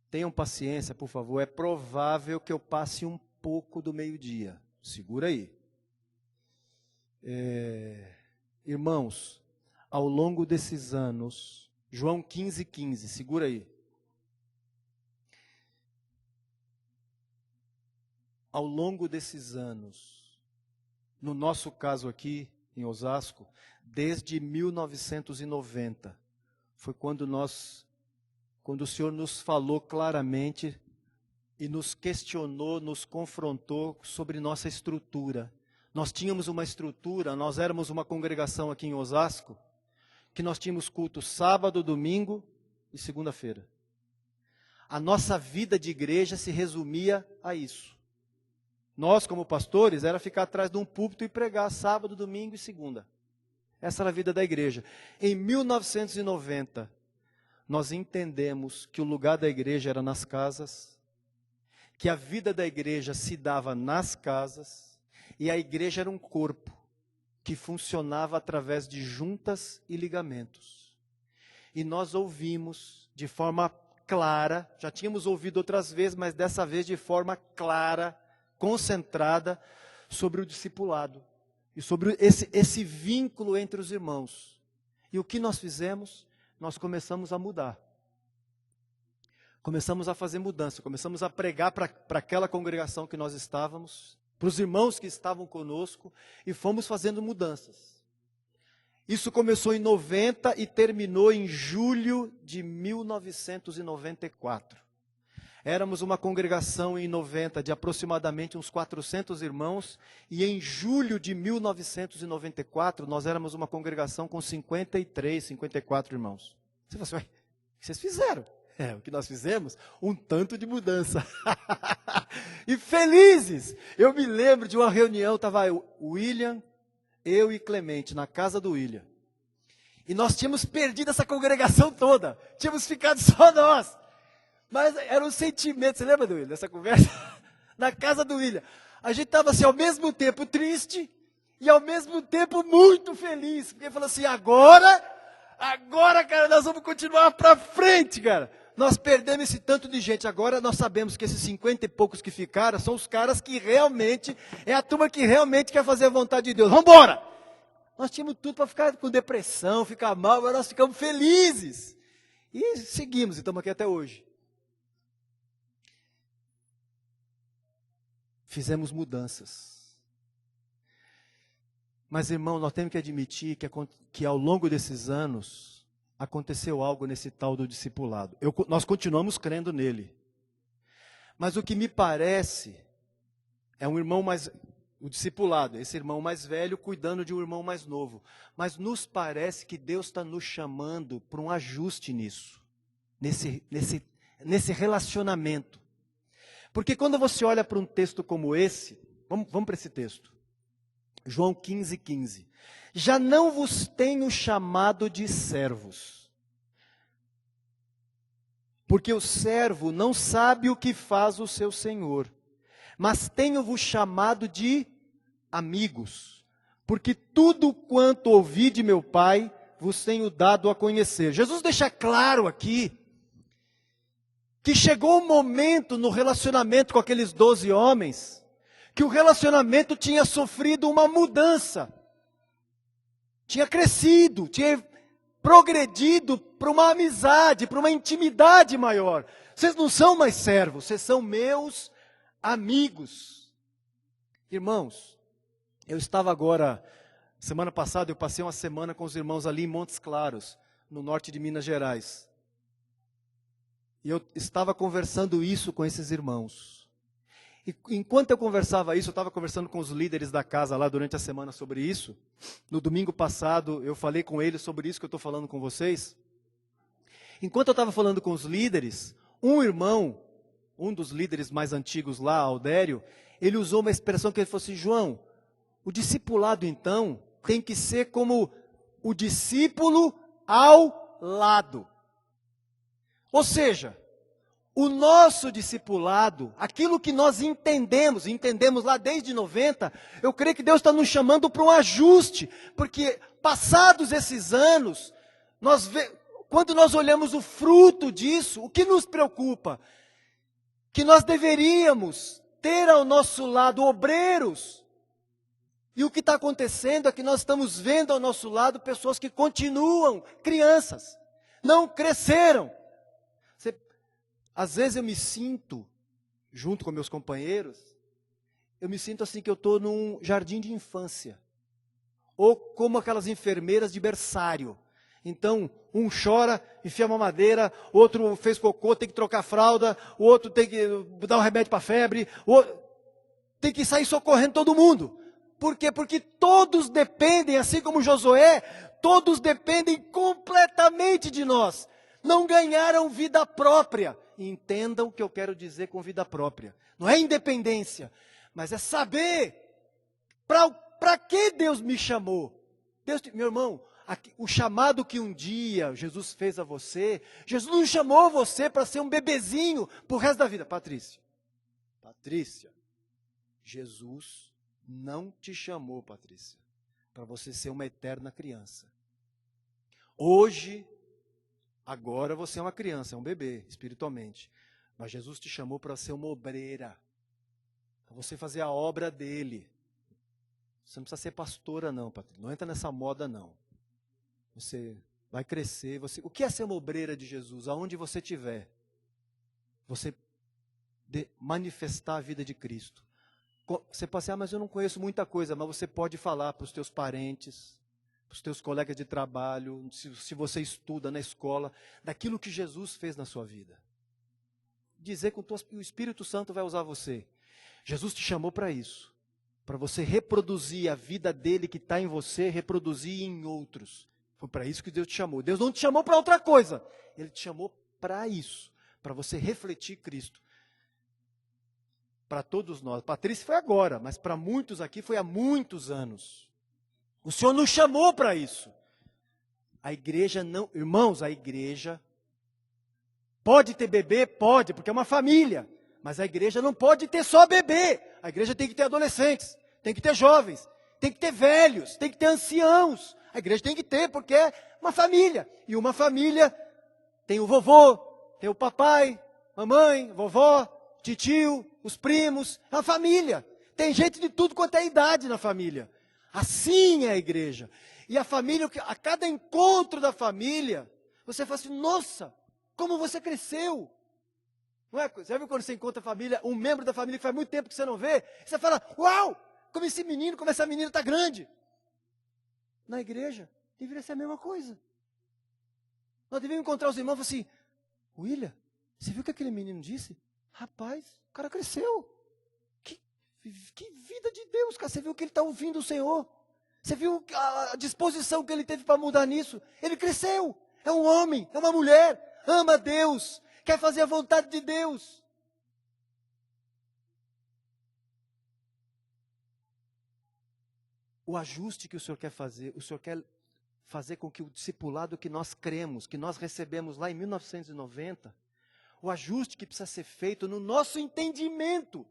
tenham paciência, por favor. É provável que eu passe um pouco do meio-dia. Segura aí. Irmãos, ao longo desses anos, João 15, 15, segura aí. Ao longo desses anos, no nosso caso aqui, em Osasco, desde 1990, foi quando o Senhor nos falou claramente e nos questionou, nos confrontou sobre nossa estrutura. Nós tínhamos uma estrutura, nós éramos uma congregação aqui em Osasco, que nós tínhamos culto sábado, domingo e segunda-feira. A nossa vida de igreja se resumia a isso. Nós, como pastores, era ficar atrás de um púlpito e pregar sábado, domingo e segunda. Essa era a vida da igreja. Em 1990, nós entendemos que o lugar da igreja era nas casas, que a vida da igreja se dava nas casas, e a igreja era um corpo que funcionava através de juntas e ligamentos. E nós ouvimos de forma clara, já tínhamos ouvido outras vezes, mas dessa vez de forma clara, concentrada, sobre o discipulado. E sobre esse vínculo entre os irmãos. E o que nós fizemos? Nós começamos a mudar. Começamos a fazer mudança, começamos a pregar para aquela congregação que nós estávamos, para os irmãos que estavam conosco, e fomos fazendo mudanças. Isso começou em 90 e terminou em julho de 1994. Éramos uma congregação em 90 de aproximadamente uns 400 irmãos, e em julho de 1994 nós éramos uma congregação com 53, 54 irmãos. Você fala assim, o que vocês fizeram? O que nós fizemos? Um tanto de mudança. E felizes! Eu me lembro de uma reunião, estava o William, eu e Clemente, na casa do William. E nós tínhamos perdido essa congregação toda. Tínhamos ficado só nós. Mas era um sentimento, você lembra do William, dessa conversa? Na casa do William. A gente estava assim, ao mesmo tempo triste e ao mesmo tempo muito feliz. Porque falou assim, agora, cara, nós vamos continuar para frente, cara. Nós perdemos esse tanto de gente, agora nós sabemos que esses 50 e poucos que ficaram são os caras que realmente, é a turma que realmente quer fazer a vontade de Deus. Vamos embora! Nós tínhamos tudo para ficar com depressão, ficar mal, mas nós ficamos felizes. E seguimos, e estamos aqui até hoje. Fizemos mudanças. Mas, irmão, nós temos que admitir que ao longo desses anos, aconteceu algo nesse tal do discipulado. Nós continuamos crendo nele. Mas o que me parece é um irmão o discipulado, esse irmão mais velho cuidando de um irmão mais novo. Mas nos parece que Deus está nos chamando para um ajuste nisso, nesse relacionamento. Porque quando você olha para um texto como esse, vamos para esse texto. João 15, 15. Já não vos tenho chamado de servos, porque o servo não sabe o que faz o seu senhor, mas tenho-vos chamado de amigos, porque tudo quanto ouvi de meu Pai, vos tenho dado a conhecer. Jesus deixa claro aqui, que chegou o momento no relacionamento com aqueles 12 homens, que o relacionamento tinha sofrido uma mudança. tinha crescido, tinha progredido para uma amizade, para uma intimidade maior. Vocês não são mais servos, vocês são meus amigos. Irmãos, eu estava agora, semana passada, eu passei uma semana com os irmãos ali em Montes Claros, no norte de Minas Gerais. E eu estava conversando isso com esses irmãos. E enquanto eu conversava isso, eu estava conversando com os líderes da casa lá durante a semana sobre isso. No domingo passado, eu falei com eles sobre isso que eu estou falando com vocês. Enquanto eu estava falando com os líderes, um irmão, um dos líderes mais antigos lá, Aldério, ele usou uma expressão que ele falou assim: João, o discipulado então tem que ser como o discípulo ao lado. Ou seja, o nosso discipulado, aquilo que nós entendemos lá desde 90, eu creio que Deus está nos chamando para um ajuste, porque passados esses anos, quando nós olhamos o fruto disso, o que nos preocupa? Que nós deveríamos ter ao nosso lado obreiros, e o que está acontecendo é que nós estamos vendo ao nosso lado pessoas que continuam crianças, não cresceram. Às vezes eu me sinto, junto com meus companheiros, eu me sinto assim que eu estou num jardim de infância. Ou como aquelas enfermeiras de berçário. Então, um chora, enfia uma madeira, outro fez cocô, tem que trocar fralda, o outro tem que dar um remédio para a febre, tem que sair socorrendo todo mundo. Por quê? Porque todos dependem, assim como Josué, todos dependem completamente de nós. Não ganharam vida própria. Entendam o que eu quero dizer com vida própria. Não é independência, mas é saber para que Deus me chamou. Meu irmão, o chamado que um dia Jesus fez a você, Jesus não chamou você para ser um bebezinho pro resto da vida. Patrícia, Jesus não te chamou, Patrícia, para você ser uma eterna criança. Agora você é uma criança, é um bebê, espiritualmente. Mas Jesus te chamou para ser uma obreira. Para você fazer a obra dele. Você não precisa ser pastora não, Patrícia. Não entra nessa moda não. Você vai crescer. O que é ser uma obreira de Jesus? Aonde você estiver. Você manifestar a vida de Cristo. Você pode dizer, mas eu não conheço muita coisa. Mas você pode falar para os teus parentes, para os teus colegas de trabalho, se você estuda na escola, daquilo que Jesus fez na sua vida. Dizer que o Espírito Santo vai usar você. Jesus te chamou para isso. Para você reproduzir a vida dele que está em você, reproduzir em outros. Foi para isso que Deus te chamou. Deus não te chamou para outra coisa. Ele te chamou para isso. Para você refletir Cristo. Para todos nós. Patrícia foi agora, mas para muitos aqui foi há muitos anos. O Senhor nos chamou para isso. A igreja não... Irmãos, a igreja pode ter bebê? Pode, porque é uma família. Mas a igreja não pode ter só bebê. A igreja tem que ter adolescentes, tem que ter jovens, tem que ter velhos, tem que ter anciãos. A igreja tem que ter, porque é uma família. E uma família tem o vovô, tem o papai, mamãe, vovó, titio, os primos. É uma família. Tem gente de tudo quanto é idade na família. Assim é a igreja. E a família, a cada encontro da família, você fala assim, nossa, como você cresceu. Não é? Você já viu quando você encontra a família, um membro da família que faz muito tempo que você não vê? Você fala, uau, como essa menina está grande. Na igreja, deveria ser a mesma coisa. Nós deveríamos encontrar os irmãos e falar assim, William, você viu o que aquele menino disse? Rapaz, o cara cresceu. Que vida de Deus, cara. Você viu que ele está ouvindo o Senhor. Você viu a disposição que ele teve para mudar nisso. Ele cresceu. É um homem, é uma mulher. Ama Deus. Quer fazer a vontade de Deus. O ajuste que o Senhor quer fazer, o Senhor quer fazer com que o discipulado que nós cremos, que nós recebemos lá em 1990, o ajuste que precisa ser feito no nosso entendimento.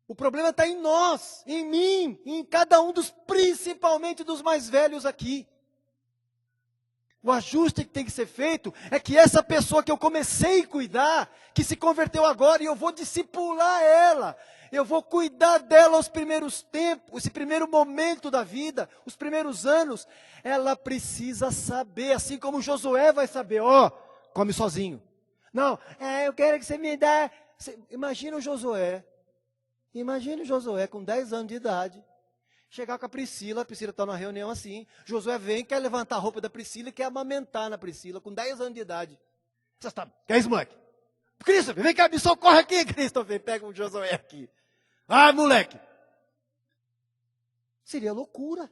O problema está em nós, em mim, em cada um principalmente dos mais velhos aqui. O ajuste que tem que ser feito é que essa pessoa que eu comecei a cuidar, que se converteu agora e eu vou discipular ela, eu vou cuidar dela os primeiros tempos, esse primeiro momento da vida, os primeiros anos, ela precisa saber, assim como Josué vai saber, come sozinho. Não, eu quero que você me dê. Imagina o Josué com 10 anos de idade, chegar com a Priscila está numa reunião assim, Josué vem, quer levantar a roupa da Priscila e quer amamentar na Priscila, com 10 anos de idade. Você está, que é isso, moleque? Christopher, vem cá, me socorre aqui, Christopher, pega o Josué aqui. Moleque. Seria loucura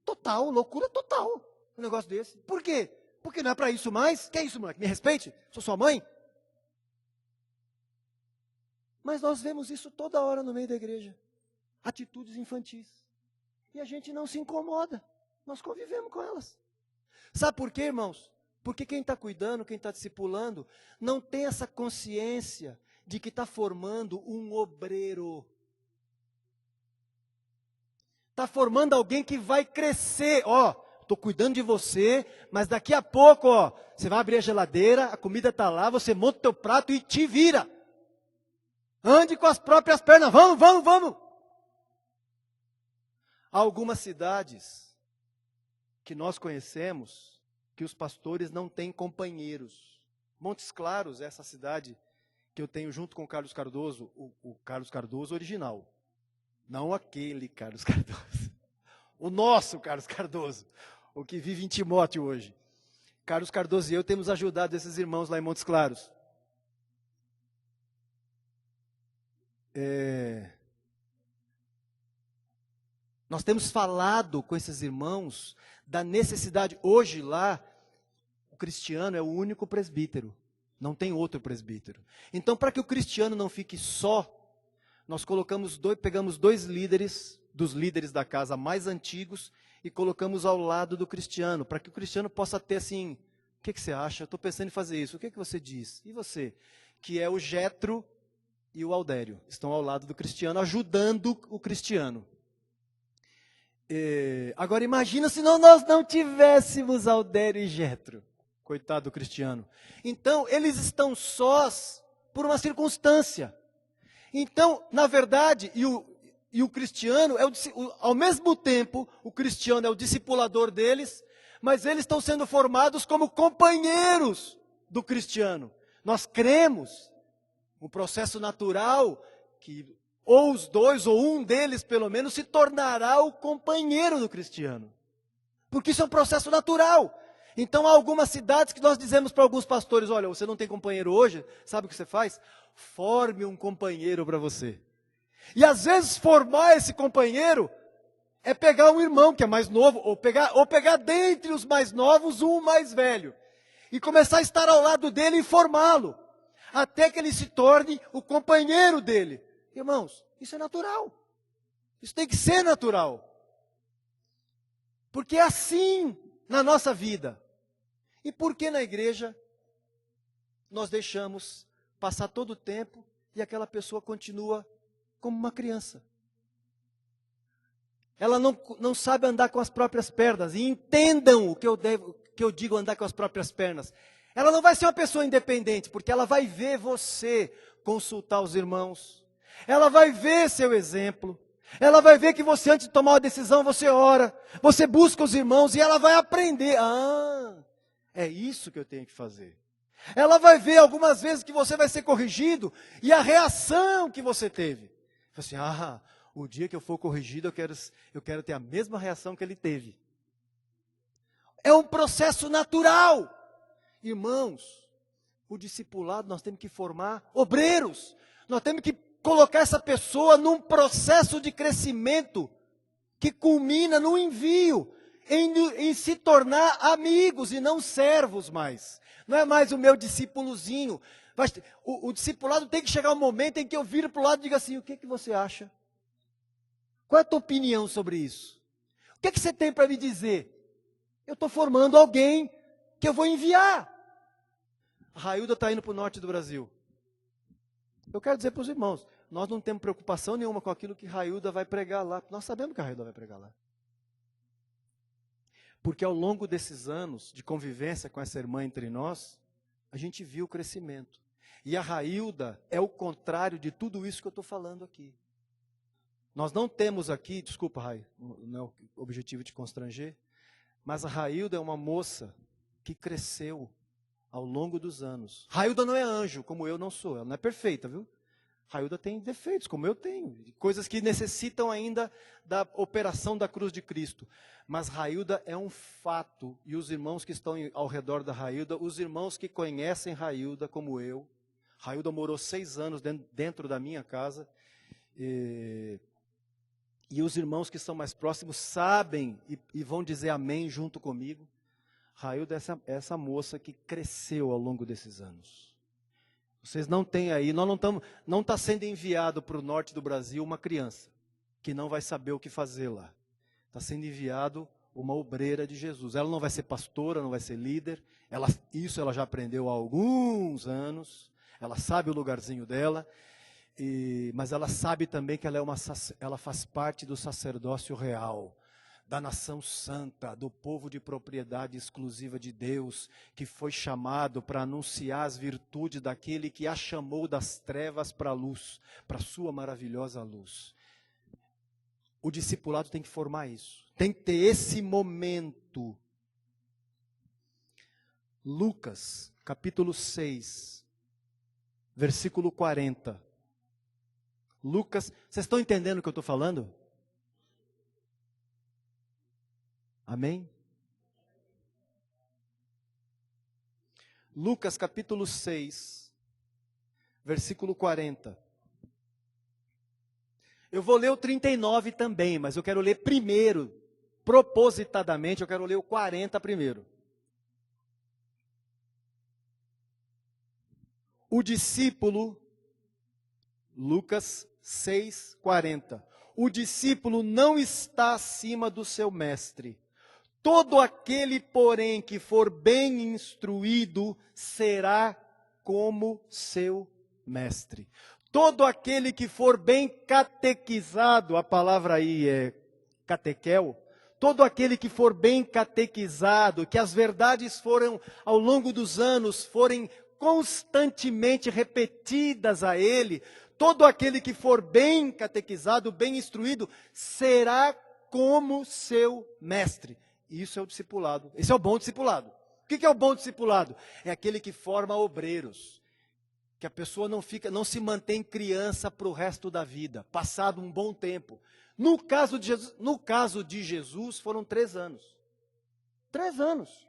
total, um negócio desse. Por quê? Porque não é para isso mais. Que é isso, moleque? Me respeite, sou sua mãe. Mas nós vemos isso toda hora no meio da igreja. Atitudes infantis. E a gente não se incomoda. Nós convivemos com elas. Sabe por quê, irmãos? Porque quem está cuidando, quem está discipulando, não tem essa consciência de que está formando um obreiro. Está formando alguém que vai crescer. Estou cuidando de você, mas daqui a pouco, você vai abrir a geladeira, a comida está lá, você monta o teu prato e te vira. Ande com as próprias pernas, vamos. Há algumas cidades que nós conhecemos, que os pastores não têm companheiros. Montes Claros é essa cidade que eu tenho junto com o Carlos Cardoso, o Carlos Cardoso original. Não aquele Carlos Cardoso. O nosso Carlos Cardoso, o que vive em Timóteo hoje. Carlos Cardoso e eu temos ajudado esses irmãos lá em Montes Claros. Nós temos falado com esses irmãos da necessidade. Hoje lá, o Cristiano é o único presbítero. Não tem outro presbítero. Então, para que o Cristiano não fique só, nós pegamos 2 líderes, dos líderes da casa mais antigos, e colocamos ao lado do Cristiano, para que o Cristiano possa ter assim, o que você acha? Eu estou pensando em fazer isso, o que você diz? E você? Que é o Jetro e o Aldério, estão ao lado do Cristiano, ajudando o Cristiano. Agora imagina se nós não tivéssemos Aldério e Jetro. Coitado do Cristiano. Então, eles estão sós por uma circunstância. Então, na verdade, e o Cristiano, ao mesmo tempo, o Cristiano é o discipulador deles, mas eles estão sendo formados como companheiros do Cristiano. Nós cremos no processo natural que ou os 2, ou um deles pelo menos, se tornará o companheiro do Cristiano. Porque isso é um processo natural. Então há algumas cidades que nós dizemos para alguns pastores, olha, você não tem companheiro hoje, sabe o que você faz? Forme um companheiro para você. E às vezes formar esse companheiro é pegar um irmão que é mais novo, ou pegar dentre os mais novos um mais velho. E começar a estar ao lado dele e formá-lo. Até que ele se torne o companheiro dele. Irmãos, isso é natural. Isso tem que ser natural. Porque é assim na nossa vida. E por que na igreja nós deixamos passar todo o tempo e aquela pessoa continua como uma criança? Ela não sabe andar com as próprias pernas. E entendam o que eu digo andar com as próprias pernas. Ela não vai ser uma pessoa independente, porque ela vai ver você consultar os irmãos. Ela vai ver seu exemplo. Ela vai ver que você, antes de tomar uma decisão, você ora. Você busca os irmãos e ela vai aprender. É isso que eu tenho que fazer. Ela vai ver algumas vezes que você vai ser corrigido e a reação que você teve. Assim, o dia que eu for corrigido, eu quero ter a mesma reação que ele teve. É um processo natural. Irmãos, o discipulado nós temos que formar obreiros. Nós temos que colocar essa pessoa num processo de crescimento que culmina no envio, em se tornar amigos e não servos mais. Não é mais o meu discípulozinho. O discipulado tem que chegar um momento em que eu viro para o lado e diga assim, o que você acha? Qual é a tua opinião sobre isso? O que você tem para me dizer? Eu estou formando alguém que eu vou enviar. A Railda está indo para o norte do Brasil. Eu quero dizer para os irmãos, nós não temos preocupação nenhuma com aquilo que Railda vai pregar lá. Nós sabemos que a Railda vai pregar lá. Porque ao longo desses anos de convivência com essa irmã entre nós, a gente viu o crescimento. E a Railda é o contrário de tudo isso que eu estou falando aqui. Nós não temos aqui, desculpa, Rai, não é o objetivo de constranger, mas a Railda é uma moça que cresceu ao longo dos anos. Railda não é anjo, como eu não sou, ela não é perfeita, viu? Railda tem defeitos, como eu tenho, coisas que necessitam ainda da operação da cruz de Cristo. Mas Railda é um fato, e os irmãos que estão ao redor da Railda, os irmãos que conhecem Railda como eu, Railda morou 6 anos dentro da minha casa, e os irmãos que são mais próximos sabem e vão dizer amém junto comigo. Railda é essa moça que cresceu ao longo desses anos. Vocês não têm aí, não está sendo enviado para o norte do Brasil uma criança que não vai saber o que fazer lá. Está sendo enviado uma obreira de Jesus. Ela não vai ser pastora, não vai ser líder. Isso ela já aprendeu há alguns anos. Ela sabe o lugarzinho dela. Mas ela sabe também que ela faz parte do sacerdócio real, da nação santa, do povo de propriedade exclusiva de Deus, que foi chamado para anunciar as virtudes daquele que a chamou das trevas para a luz, para a sua maravilhosa luz. O discipulado tem que formar isso, tem que ter esse momento. Lucas, capítulo 6, versículo 40. Lucas, vocês estão entendendo o que eu estou falando? Amém? Lucas capítulo 6, versículo 40. Eu vou ler o 39 também, mas eu quero ler primeiro, propositadamente, eu quero ler o 40 primeiro. O discípulo, Lucas 6, 40. O discípulo não está acima do seu mestre. Todo aquele, porém, que for bem instruído, será como seu mestre. Todo aquele que for bem catequizado, a palavra aí é catequel, todo aquele que for bem catequizado, que as verdades foram, ao longo dos anos, forem constantemente repetidas a ele, todo aquele que for bem catequizado, bem instruído, será como seu mestre. Isso é o discipulado. Esse é o bom discipulado. O que é o bom discipulado? É aquele que forma obreiros. Que a pessoa não se mantém criança para o resto da vida, passado um bom tempo. No caso de Jesus, foram 3 anos. 3 anos.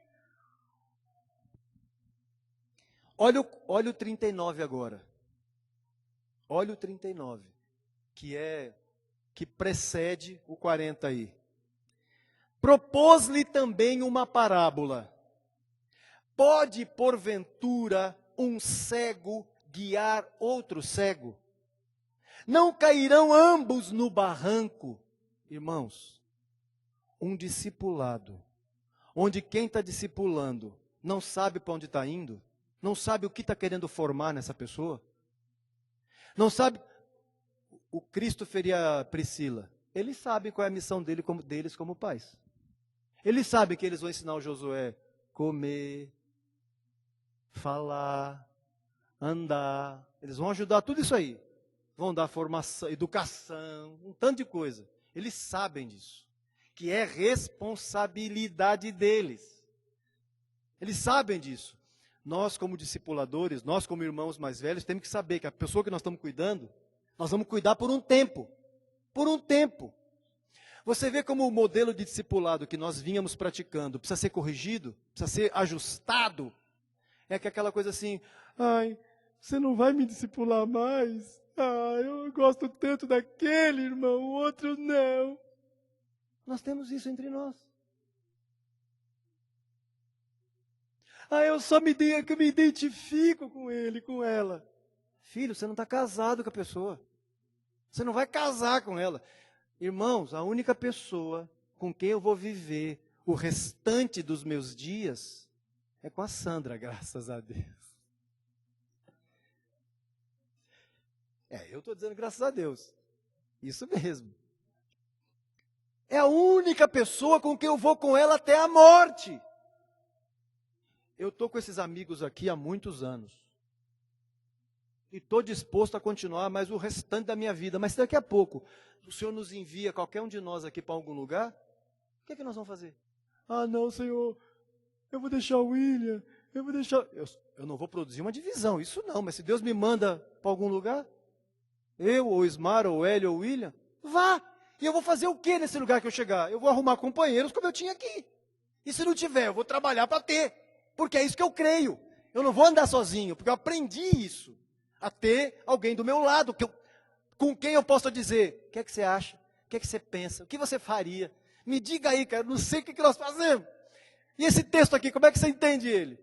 Olha o 39 agora. Olha o 39, que precede o 40 aí. Propôs-lhe também uma parábola. Pode, porventura, um cego guiar outro cego? Não cairão ambos no barranco? Irmãos, um discipulado, onde quem está discipulando não sabe para onde está indo, não sabe o que está querendo formar nessa pessoa, não sabe. O Christopher e a Priscila, eles sabem qual é a missão deles como pais. Eles sabem que eles vão ensinar o Josué comer, falar, andar. Eles vão ajudar tudo isso aí. Vão dar formação, educação, um tanto de coisa. Eles sabem disso. Que é responsabilidade deles. Eles sabem disso. Nós, como discipuladores, nós, como irmãos mais velhos, temos que saber que a pessoa que nós estamos cuidando, nós vamos cuidar por um tempo. Por um tempo. Você vê como o modelo de discipulado que nós vínhamos praticando precisa ser corrigido, precisa ser ajustado. É que aquela coisa assim, ai, você não vai me discipular mais? Ai, eu gosto tanto daquele irmão, o outro não. Nós temos isso entre nós. Eu só me identifico com ele, com ela. Filho, você não está casado com a pessoa. Você não vai casar com ela. Irmãos, a única pessoa com quem eu vou viver o restante dos meus dias é com a Sandra, graças a Deus. Eu estou dizendo graças a Deus. Isso mesmo. É a única pessoa com quem eu vou com ela até a morte. Eu estou com esses amigos aqui há muitos anos. E estou disposto a continuar mais o restante da minha vida. Mas se daqui a pouco o Senhor nos envia qualquer um de nós aqui para algum lugar, o que é que nós vamos fazer? Ah, não, Senhor, eu vou deixar o William, eu vou deixar... Eu não vou produzir uma divisão, isso não. Mas se Deus me manda para algum lugar, eu, ou Ismar, ou Hélio, ou William, vá. E eu vou fazer o que nesse lugar que eu chegar? Eu vou arrumar companheiros como eu tinha aqui. E se não tiver, eu vou trabalhar para ter. Porque é isso que eu creio. Eu não vou andar sozinho, porque eu aprendi isso. A ter alguém do meu lado, com quem eu posso dizer, o que é que você acha? O que é que você pensa? O que você faria? Me diga aí, cara, não sei o que nós fazemos. E esse texto aqui, como é que você entende ele?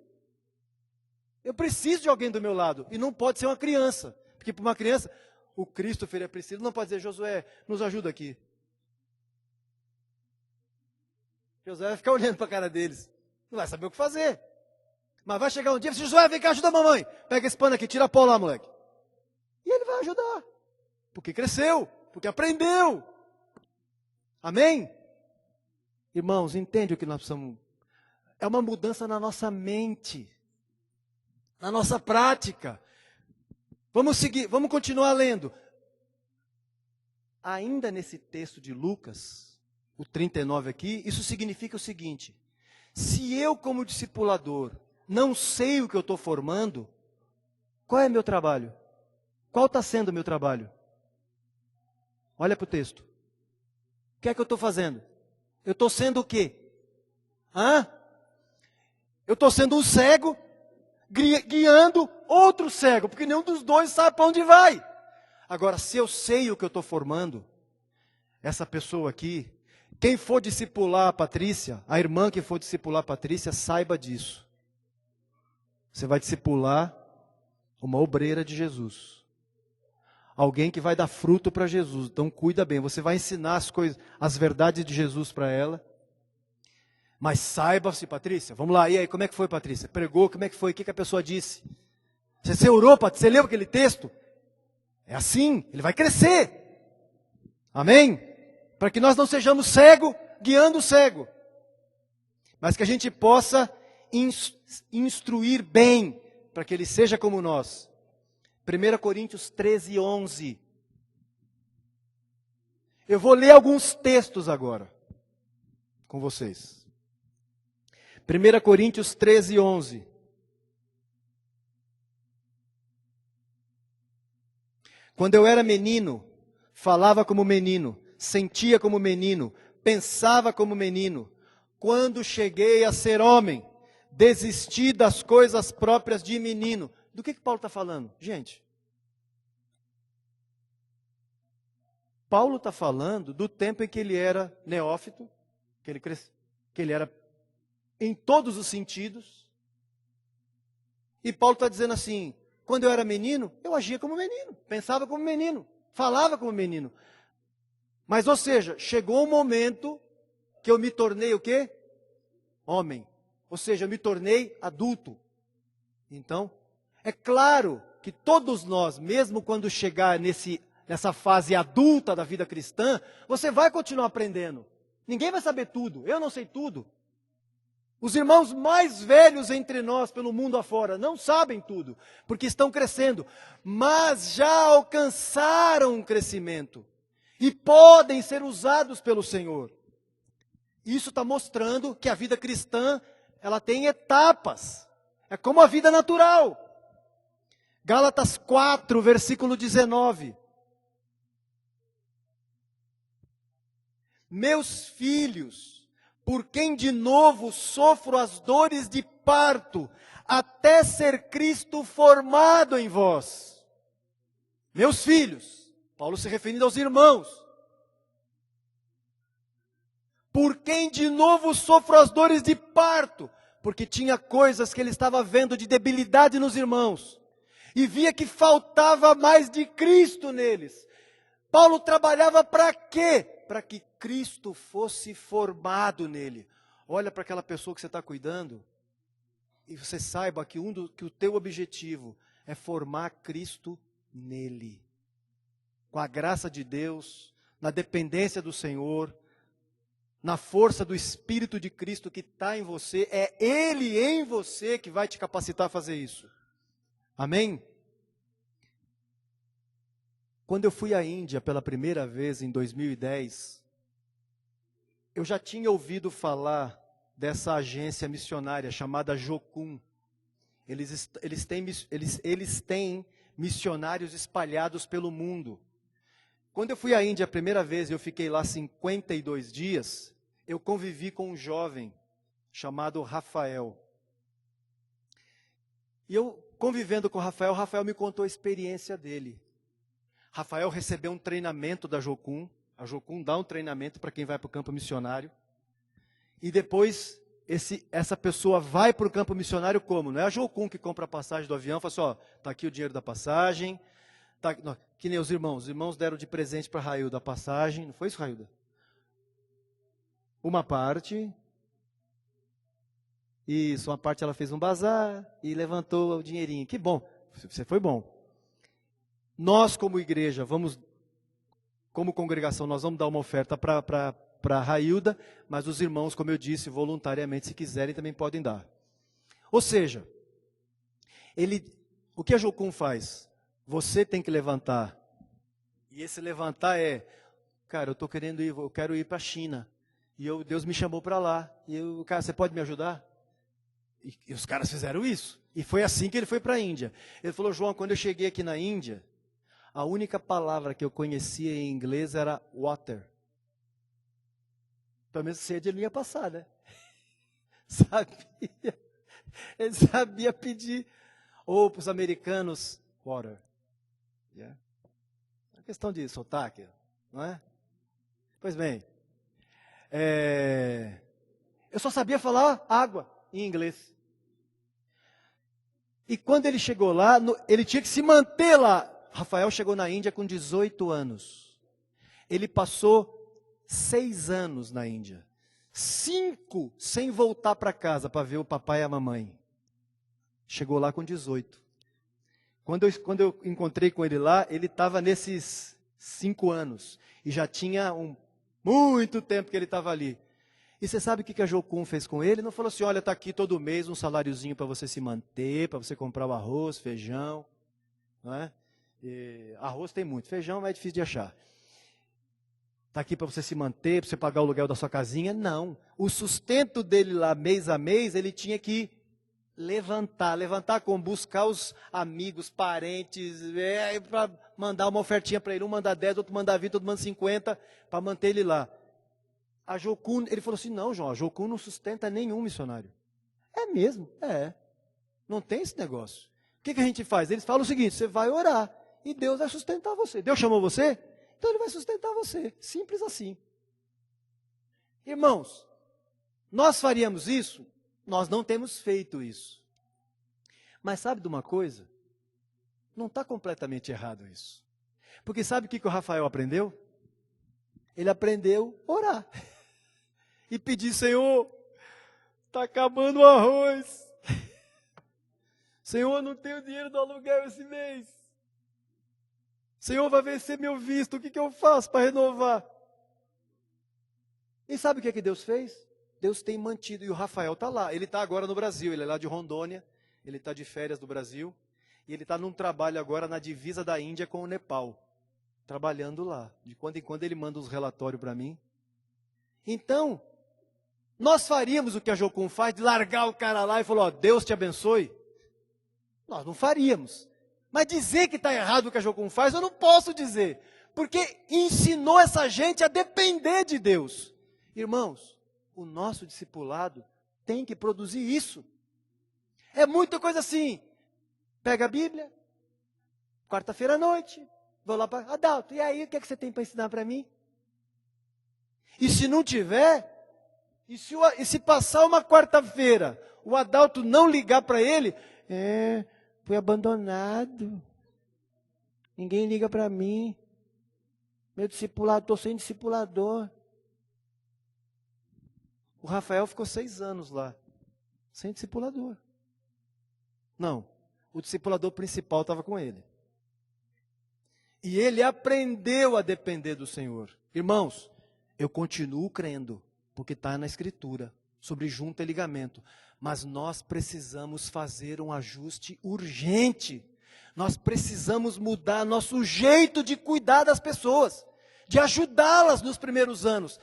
Eu preciso de alguém do meu lado, e não pode ser uma criança. Porque para uma criança, o Christopher é preciso, não pode dizer, Josué, nos ajuda aqui. Josué vai ficar olhando para a cara deles, não vai saber o que fazer. Mas vai chegar um dia, Josué, vem cá, ajuda a mamãe. Pega esse pano aqui, tira a pó lá, moleque. E ele vai ajudar. Porque cresceu, porque aprendeu. Amém? Irmãos, entende o que nós precisamos? É uma mudança na nossa mente, na nossa prática. Vamos seguir, vamos continuar lendo. Ainda nesse texto de Lucas, o 39 aqui, isso significa o seguinte: se eu, como discipulador, não sei o que eu estou formando, qual é meu trabalho? Qual está sendo o meu trabalho? Olha para o texto. O que é que eu estou fazendo? Eu estou sendo o quê? Eu estou sendo um cego, guiando outro cego, porque nenhum dos dois sabe para onde vai. Agora, se eu sei o que eu estou formando, essa pessoa aqui, quem for discipular a Patrícia, a irmã que for discipular a Patrícia, saiba disso. Você vai discipular uma obreira de Jesus. Alguém que vai dar fruto para Jesus. Então cuida bem. Você vai ensinar as coisas, as verdades de Jesus para ela. Mas saiba-se, Patrícia. Vamos lá. E aí, como é que foi, Patrícia? Pregou, como é que foi? O que a pessoa disse? Você orou, Patrícia? Você leu aquele texto? É assim. Ele vai crescer. Amém? Para que nós não sejamos cego, guiando o cego. Mas que a gente possa instruir bem, para que ele seja como nós. 1 Coríntios 13, 11. Eu vou ler alguns textos agora, com vocês. 1 Coríntios 13, 11. Quando eu era menino, falava como menino, sentia como menino, pensava como menino. Quando cheguei a ser homem, desisti das coisas próprias de menino. Do que Paulo está falando? Gente, Paulo está falando do tempo em que ele era neófito, que ele era em todos os sentidos. E Paulo está dizendo assim, quando eu era menino, eu agia como menino, pensava como menino, falava como menino. Mas, ou seja, chegou um momento que eu me tornei o quê? Homem. Ou seja, eu me tornei adulto. Então, é claro que todos nós, mesmo quando chegar nessa fase adulta da vida cristã, você vai continuar aprendendo. Ninguém vai saber tudo. Eu não sei tudo. Os irmãos mais velhos entre nós, pelo mundo afora, não sabem tudo, porque estão crescendo. Mas já alcançaram um crescimento. E podem ser usados pelo Senhor. Isso está mostrando que a vida cristã, ela tem etapas. É como a vida natural. Gálatas 4, versículo 19. Meus filhos, por quem de novo sofro as dores de parto, até ser Cristo formado em vós. Meus filhos, Paulo se referindo aos irmãos. Por quem de novo sofro as dores de parto, porque tinha coisas que ele estava vendo de debilidade nos irmãos, e via que faltava mais de Cristo neles. Paulo trabalhava para quê? Para que Cristo fosse formado nele. Olha para aquela pessoa que você está cuidando, e você saiba que o teu objetivo é formar Cristo nele. Com a graça de Deus, na dependência do Senhor, na força do Espírito de Cristo que está em você, é Ele em você que vai te capacitar a fazer isso. Amém? Quando eu fui à Índia pela primeira vez, em 2010, eu já tinha ouvido falar dessa agência missionária chamada Jocum. Eles têm missionários espalhados pelo mundo. Quando eu fui à Índia a primeira vez, eu fiquei lá 52 dias, eu convivi com um jovem chamado Rafael. E eu, convivendo com o Rafael me contou a experiência dele. Rafael recebeu um treinamento da Jocum. A Jocum dá um treinamento para quem vai para o campo missionário. E depois, essa pessoa vai para o campo missionário como? Não é a Jocum que compra a passagem do avião, fala assim, ó, está aqui o dinheiro da passagem. Tá, não, que nem os irmãos deram de presente para a Railda a passagem. Não foi isso, Railda? Uma parte. Isso, uma parte ela fez um bazar e levantou o dinheirinho. Que bom, você foi bom. Nós, como igreja, como congregação, nós vamos dar uma oferta para a Railda, mas os irmãos, como eu disse, voluntariamente, se quiserem, também podem dar. Ou seja, o que a Jocum faz? Você tem que levantar. E esse levantar cara, eu quero ir para a China. E Deus me chamou para lá. Cara, você pode me ajudar? E os caras fizeram isso. E foi assim que ele foi para a Índia. Ele falou, João, quando eu cheguei aqui na Índia, a única palavra que eu conhecia em inglês era water. Pelo menos sede ele não ia passar, né? Ele sabia pedir. Ou para os americanos, water. Yeah. É uma questão de sotaque, não é? Pois bem, eu só sabia falar água em inglês. E quando ele chegou lá, ele tinha que se manter lá. Rafael chegou na Índia com 18 anos. Ele passou 6 anos na Índia. 5 sem voltar para casa para ver o papai e a mamãe. Chegou lá com 18. Quando eu encontrei com ele lá, ele estava nesses 5 anos. E já tinha muito tempo que ele estava ali. E você sabe o que a Jocum fez com ele? Não falou assim, olha, está aqui todo mês um saláriozinho para você se manter, para você comprar o arroz, feijão. Não é? Arroz tem muito, feijão é difícil de achar. Está aqui para você se manter, para você pagar o aluguel da sua casinha. Não. O sustento dele lá, mês a mês, ele tinha que levantar como? Buscar os amigos, parentes, para mandar uma ofertinha para ele. Um mandar 10, outro mandar 20, outro manda 50, para manter ele lá. A Jocum, ele falou assim, não, João, a Jocum não sustenta nenhum missionário. É mesmo? Não tem esse negócio. O que a gente faz? Eles falam o seguinte, você vai orar e Deus vai sustentar você. Deus chamou você? Então Ele vai sustentar você. Simples assim. Irmãos, nós faríamos isso? Nós não temos feito isso. Mas sabe de uma coisa? Não está completamente errado isso. Porque sabe o que o Rafael aprendeu? Ele aprendeu a orar. E pedir, Senhor, está acabando o arroz. Senhor, não tenho dinheiro do aluguel esse mês. Senhor, vai vencer meu visto, o que eu faço para renovar? E sabe o que Deus fez? Deus tem mantido, e o Rafael está lá. Ele está agora no Brasil, ele é lá de Rondônia, ele está de férias do Brasil, e ele está num trabalho agora na divisa da Índia com o Nepal, trabalhando lá. De quando em quando ele manda uns relatórios para mim. Então, nós faríamos o que a Jocum faz, de largar o cara lá e falar, Deus te abençoe? Nós não faríamos. Mas dizer que está errado o que a Jocum faz, eu não posso dizer. Porque ensinou essa gente a depender de Deus. Irmãos, o nosso discipulado tem que produzir isso. É muita coisa assim. Pega a Bíblia, quarta-feira à noite, vou lá para Adalto, e aí o que é que você tem para ensinar para mim? E se não tiver, e se passar uma quarta-feira, o Adalto não ligar para ele, fui abandonado, ninguém liga para mim, meu discipulado, estou sem discipulador. O Rafael ficou 6 anos lá, sem discipulador. Não, o discipulador principal estava com ele. E ele aprendeu a depender do Senhor. Irmãos, eu continuo crendo, porque está na Escritura, sobre junta e ligamento. Mas nós precisamos fazer um ajuste urgente. Nós precisamos mudar nosso jeito de cuidar das pessoas, de ajudá-las nos primeiros anos.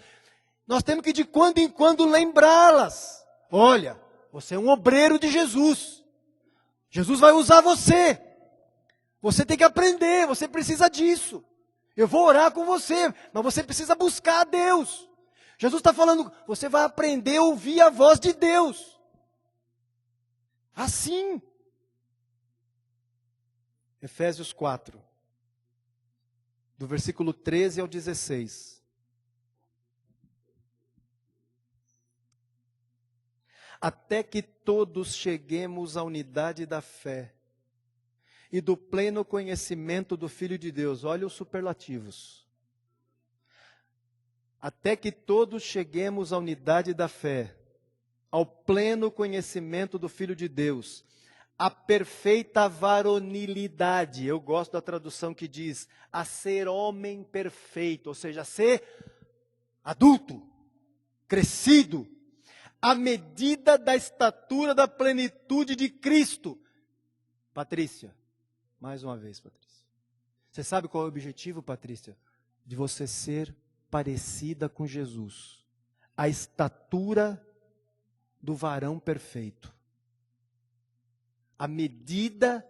Nós temos que de quando em quando lembrá-las. Olha, você é um obreiro de Jesus. Jesus vai usar você. Você tem que aprender, você precisa disso. Eu vou orar com você, mas você precisa buscar a Deus. Jesus está falando, você vai aprender a ouvir a voz de Deus. Assim. Efésios 4, do versículo 13 ao 16. Até que todos cheguemos à unidade da fé e do pleno conhecimento do Filho de Deus. Olha os superlativos. Até que todos cheguemos à unidade da fé, ao pleno conhecimento do Filho de Deus, a perfeita varonilidade. Eu gosto da tradução que diz, a ser homem perfeito, ou seja, a ser adulto, crescido, à medida da estatura da plenitude de Cristo. Patrícia, mais uma vez, Patrícia. Você sabe qual é o objetivo, Patrícia? De você ser parecida com Jesus. A estatura do varão perfeito. A medida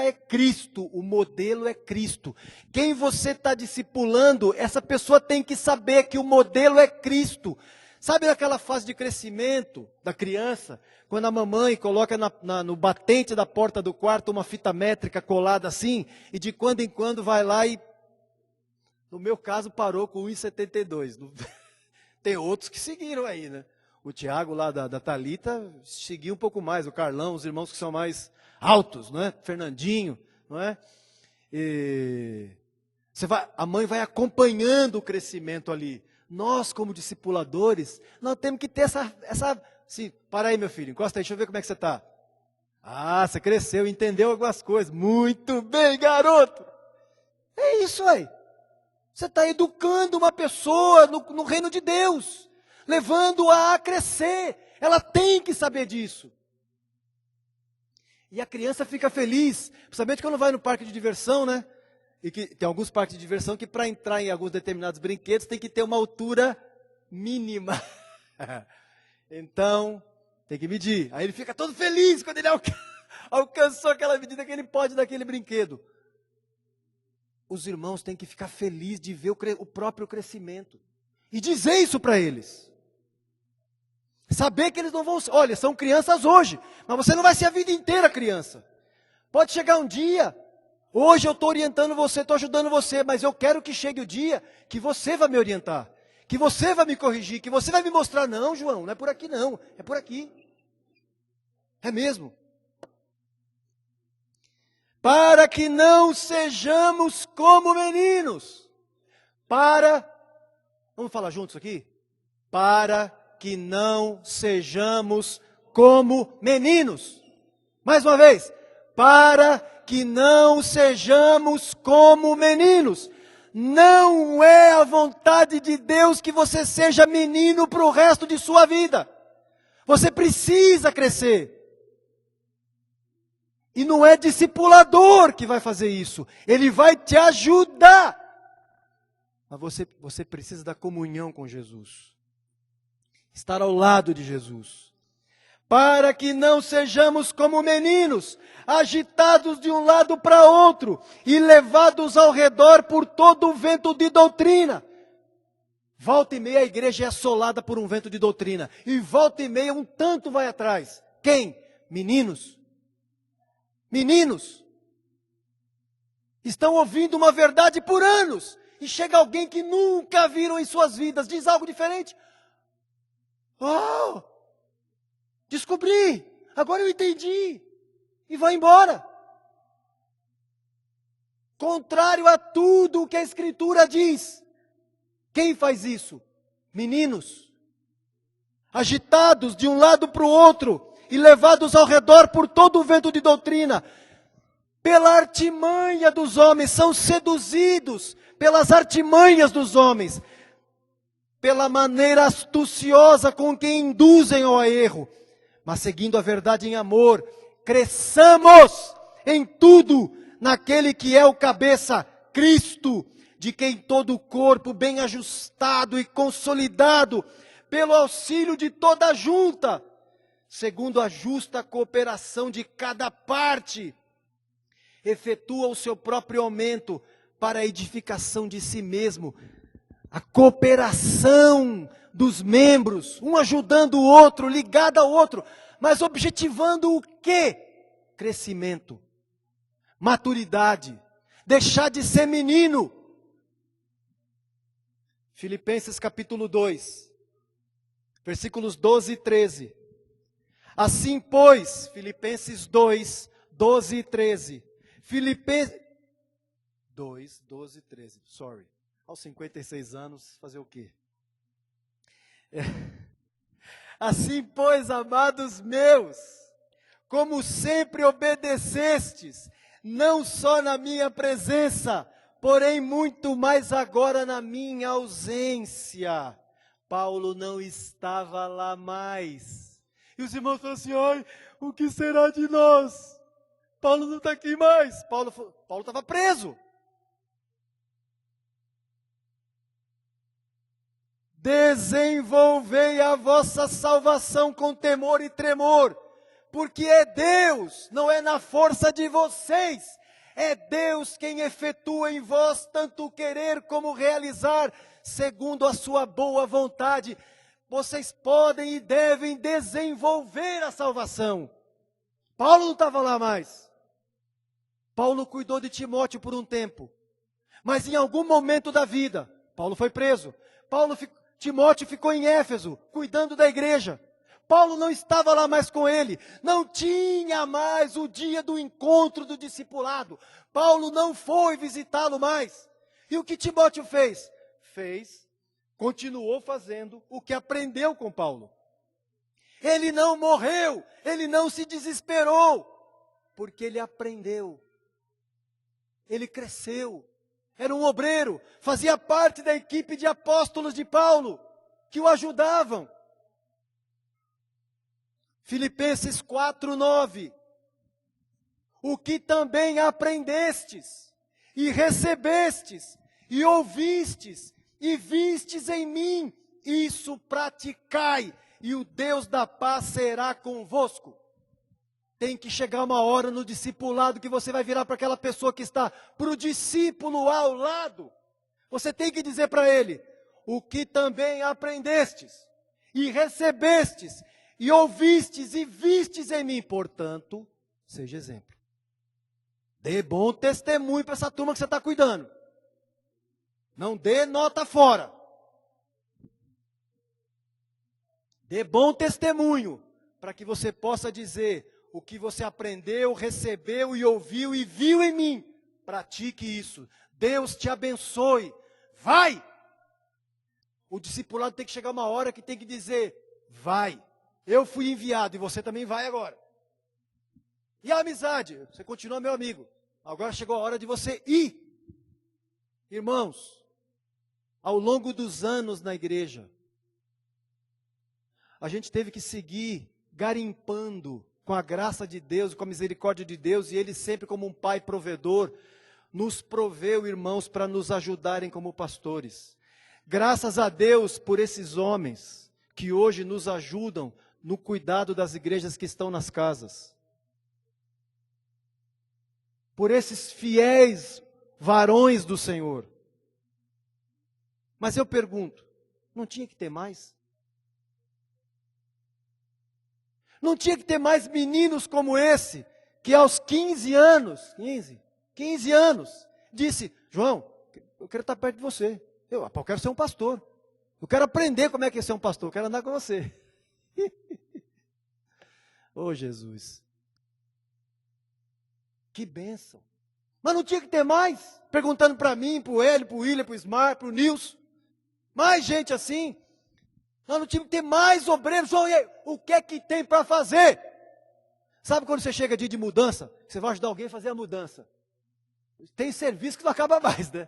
é Cristo, o modelo é Cristo. Quem você está discipulando, essa pessoa tem que saber que o modelo é Cristo. Sabe naquela fase de crescimento da criança, quando a mamãe coloca no batente da porta do quarto uma fita métrica colada assim, e de quando em quando vai lá e, no meu caso, parou com 1,72. Tem outros que seguiram aí, né? O Tiago lá da Thalita seguiu um pouco mais, o Carlão, os irmãos que são mais altos, não é? Fernandinho, não é? E a mãe vai acompanhando o crescimento ali. Nós, como discipuladores, nós temos que ter essa sim, para aí, meu filho, encosta aí, deixa eu ver como é que você está. Ah, você cresceu, entendeu algumas coisas. Muito bem, garoto. É isso aí. Você está educando uma pessoa no reino de Deus, levando-a a crescer. Ela tem que saber disso. E a criança fica feliz, principalmente quando vai no parque de diversão, né? E que tem alguns parques de diversão que para entrar em alguns determinados brinquedos tem que ter uma altura mínima. Então, tem que medir. Aí ele fica todo feliz quando ele alcançou aquela medida que ele pode daquele brinquedo. Os irmãos têm que ficar felizes de ver o próprio crescimento. E dizer isso para eles. Saber que eles não vão... Olha, são crianças hoje, mas você não vai ser a vida inteira criança. Pode chegar um dia... Hoje eu estou orientando você, estou ajudando você, mas eu quero que chegue o dia que você vai me orientar, que você vai me corrigir, que você vai me mostrar, não, João, não é por aqui não, é por aqui. É mesmo. Para que não sejamos como meninos. Vamos falar juntos aqui? Para que não sejamos como meninos. Mais uma vez. Para que não sejamos como meninos. Não é a vontade de Deus que você seja menino para o resto de sua vida. Você precisa crescer. E não é discipulador que vai fazer isso. Ele vai te ajudar. Mas você precisa da comunhão com Jesus. Estar ao lado de Jesus. Para que não sejamos como meninos, agitados de um lado para outro e levados ao redor por todo o vento de doutrina. Volta e meia a igreja é assolada por um vento de doutrina. E volta e meia um tanto vai atrás. Quem? Meninos. Meninos. Estão ouvindo uma verdade por anos. E chega alguém que nunca viram em suas vidas, diz algo diferente. Oh! Descobri, agora eu entendi, e vai embora. Contrário a tudo o que a Escritura diz. Quem faz isso? Meninos. Agitados de um lado para o outro, e levados ao redor por todo o vento de doutrina. Pela artimanha dos homens, são seduzidos pelas artimanhas dos homens. Pela maneira astuciosa com que induzem ao erro. Mas seguindo a verdade em amor, cresçamos em tudo naquele que é o cabeça, Cristo, de quem todo o corpo bem ajustado e consolidado, pelo auxílio de toda a junta, segundo a justa cooperação de cada parte, efetua o seu próprio aumento para a edificação de si mesmo. A cooperação dos membros, um ajudando o outro, ligado ao outro, mas objetivando o quê? Crescimento, maturidade, deixar de ser menino. Filipenses capítulo 2, versículos 12 e 13. Assim, pois, Filipenses 2, 12 e 13. Filipenses 2, 12 e 13, sorry. Aos 56 anos, fazer o quê? Assim, pois, amados meus, como sempre obedecestes, não só na minha presença, porém muito mais agora na minha ausência. Paulo não estava lá mais. E os irmãos falaram assim, ai, o que será de nós? Paulo não está aqui mais. Paulo estava preso. Desenvolvei a vossa salvação com temor e tremor, porque é Deus, não é na força de vocês, é Deus quem efetua em vós tanto o querer como realizar, segundo a sua boa vontade. Vocês podem e devem desenvolver a salvação. Paulo não estava lá mais. Paulo cuidou de Timóteo por um tempo, mas em algum momento da vida, Paulo foi preso. Timóteo ficou em Éfeso, cuidando da igreja. Paulo não estava lá mais com ele, não tinha mais o dia do encontro do discipulado. Paulo não foi visitá-lo mais. E o que Timóteo fez? Continuou fazendo o que aprendeu com Paulo. Ele não morreu, ele não se desesperou, porque ele aprendeu. Ele cresceu. Era um obreiro, fazia parte da equipe de apóstolos de Paulo, que o ajudavam. Filipenses 4:9. O que também aprendestes, e recebestes, e ouvistes, e vistes em mim, isso praticai, e o Deus da paz será convosco. Tem que chegar uma hora no discipulado que você vai virar para aquela pessoa que está, para o discípulo ao lado. Você tem que dizer para ele, o que também aprendestes, e recebestes, e ouvistes, e vistes em mim. Portanto, seja exemplo. Dê bom testemunho para essa turma que você está cuidando. Não dê nota fora. Dê bom testemunho, para que você possa dizer, o que você aprendeu, recebeu e ouviu e viu em mim, pratique isso. Deus te abençoe. Vai! O discipulado tem que chegar uma hora que tem que dizer, vai. Eu fui enviado e você também vai agora. E a amizade? Você continua meu amigo. Agora chegou a hora de você ir. Irmãos, ao longo dos anos na igreja, a gente teve que seguir garimpando com a graça de Deus, com a misericórdia de Deus, e Ele sempre como um pai provedor, nos proveu, irmãos, para nos ajudarem como pastores. Graças a Deus por esses homens, que hoje nos ajudam no cuidado das igrejas que estão nas casas. Por esses fiéis varões do Senhor. Mas eu pergunto, não tinha que ter mais? Não tinha que ter mais meninos como esse, que aos 15 anos, 15 anos, disse, João, eu quero estar perto de você, eu quero ser um pastor, eu quero aprender como é que é ser um pastor, eu quero andar com você. Oh Jesus, que bênção. Mas não tinha que ter mais, perguntando para mim, para o Hélio, para o William, para o Smart, para o Nilson, mais gente assim. Nós não tínhamos que ter mais obreiros. O que é que tem para fazer? Sabe quando você chega dia de mudança? Você vai ajudar alguém a fazer a mudança. Tem serviço que não acaba mais, né?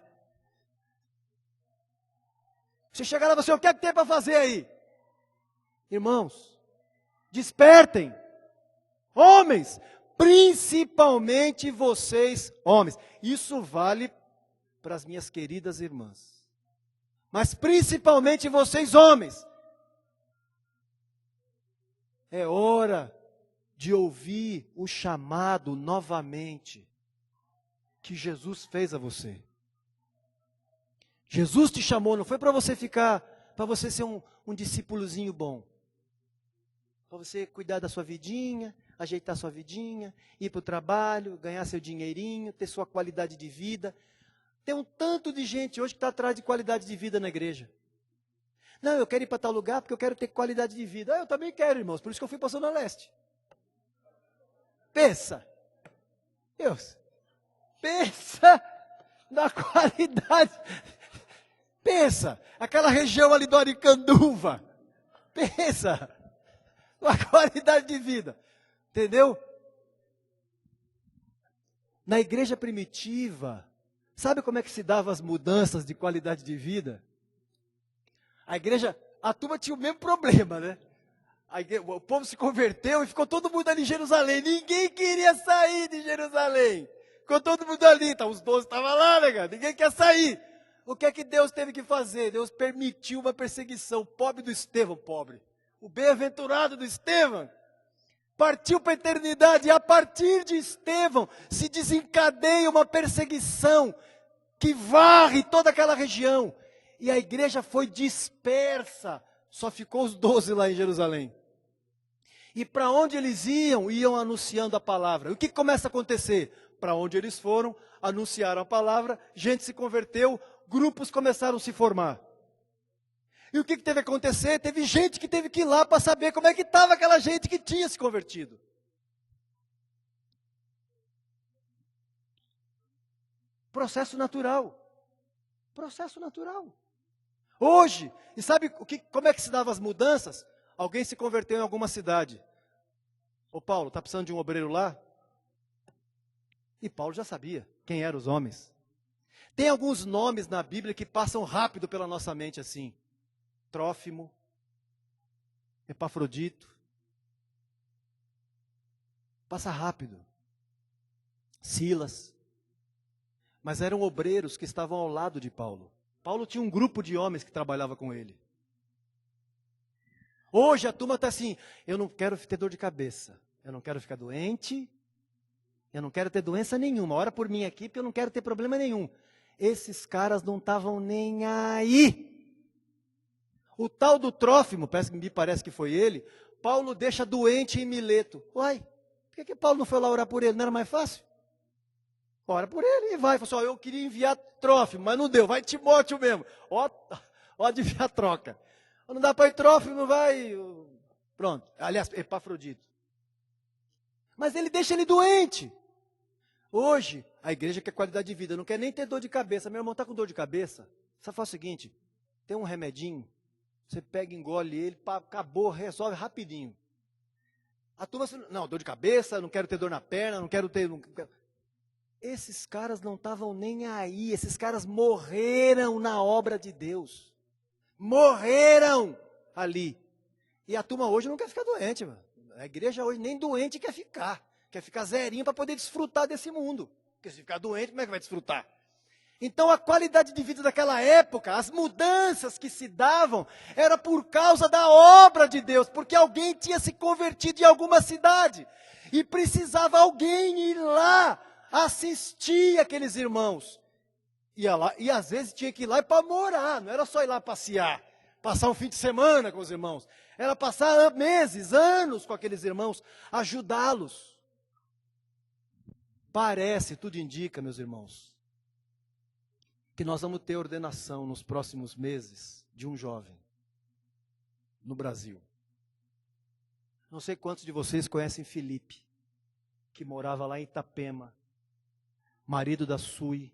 Você chega lá e você, o que é que tem para fazer aí? Irmãos, despertem. Homens, Principalmente vocês, homens. Isso vale para as minhas queridas irmãs. Mas principalmente vocês, homens. É hora de ouvir o chamado novamente que Jesus fez a você. Jesus te chamou, não foi para você ficar, para você ser um discípulozinho bom. Para você cuidar da sua vidinha, ajeitar sua vidinha, ir para o trabalho, ganhar seu dinheirinho, ter sua qualidade de vida. Tem um tanto de gente hoje que está atrás de qualidade de vida na igreja. Não, eu quero ir para tal lugar porque eu quero ter qualidade de vida. Eu também quero, irmãos, por isso que eu fui para a Zona Leste. Pensa. Deus. Pensa na qualidade. Pensa. Aquela região ali do Aricanduva. Pensa na qualidade de vida. Entendeu? Na igreja primitiva, sabe como é que se dava as mudanças de qualidade de vida? A turma tinha o mesmo problema, né? O povo se converteu e ficou todo mundo ali em Jerusalém. Ninguém queria sair de Jerusalém. Ficou todo mundo ali. Então, os 12 estavam lá, né, cara? Ninguém quer sair. O que é que Deus teve que fazer? Deus permitiu uma perseguição. O pobre do Estevão, pobre. O bem-aventurado do Estevão. Partiu para a eternidade. E a partir de Estevão se desencadeia uma perseguição que varre toda aquela região. E a igreja foi dispersa. Só ficou os 12 lá em Jerusalém. E para onde eles iam? Iam anunciando a palavra. E o que começa a acontecer? Para onde eles foram, anunciaram a palavra, gente se converteu, grupos começaram a se formar. E o que teve que acontecer? Teve gente que teve que ir lá para saber como é que estava aquela gente que tinha se convertido. Processo natural. Processo natural. Hoje, e sabe como é que se davam as mudanças? Alguém se converteu em alguma cidade. Ô Paulo, está precisando de um obreiro lá? E Paulo já sabia quem eram os homens. Tem alguns nomes na Bíblia que passam rápido pela nossa mente assim. Trófimo, Epafrodito. Passa rápido. Silas. Mas eram obreiros que estavam ao lado de Paulo. Paulo tinha um grupo de homens que trabalhava com ele. Hoje a turma está assim, eu não quero ter dor de cabeça, eu não quero ficar doente, eu não quero ter doença nenhuma, ora por mim aqui porque eu não quero ter problema nenhum. Esses caras não estavam nem aí. O tal do Trófimo, me parece que foi ele, Paulo deixa doente em Mileto. Uai, por que Paulo não foi lá orar por ele? Não era mais fácil? Ora por ele e vai. Fala assim, eu queria enviar Trófimo, mas não deu. Vai Timóteo mesmo. Ó de enviar troca. Não dá para ir Trófimo, não vai. Pronto. Aliás, Epafrodito. Mas ele deixa ele doente. Hoje, a igreja quer qualidade de vida. Não quer nem ter dor de cabeça. Meu irmão está com dor de cabeça. Você faz o seguinte, tem um remedinho. Você pega, engole ele, acabou, resolve rapidinho. A turma, não, dor de cabeça, não quero ter dor na perna, não quero ter... Esses caras não estavam nem aí, esses caras morreram na obra de Deus. Morreram ali. E a turma hoje não quer ficar doente, mano. A igreja hoje nem doente quer ficar zerinho para poder desfrutar desse mundo. Porque se ficar doente, como é que vai desfrutar? Então a qualidade de vida daquela época, as mudanças que se davam, era por causa da obra de Deus, porque alguém tinha se convertido em alguma cidade, e precisava alguém ir lá, assistir aqueles irmãos. Ia lá, e às vezes tinha que ir lá para morar, não era só ir lá passear, passar um fim de semana com os irmãos. Era passar meses, anos com aqueles irmãos, ajudá-los. Parece, tudo indica, meus irmãos, que nós vamos ter ordenação nos próximos meses de um jovem no Brasil. Não sei quantos de vocês conhecem Felipe, que morava lá em Itapema, marido da Sui,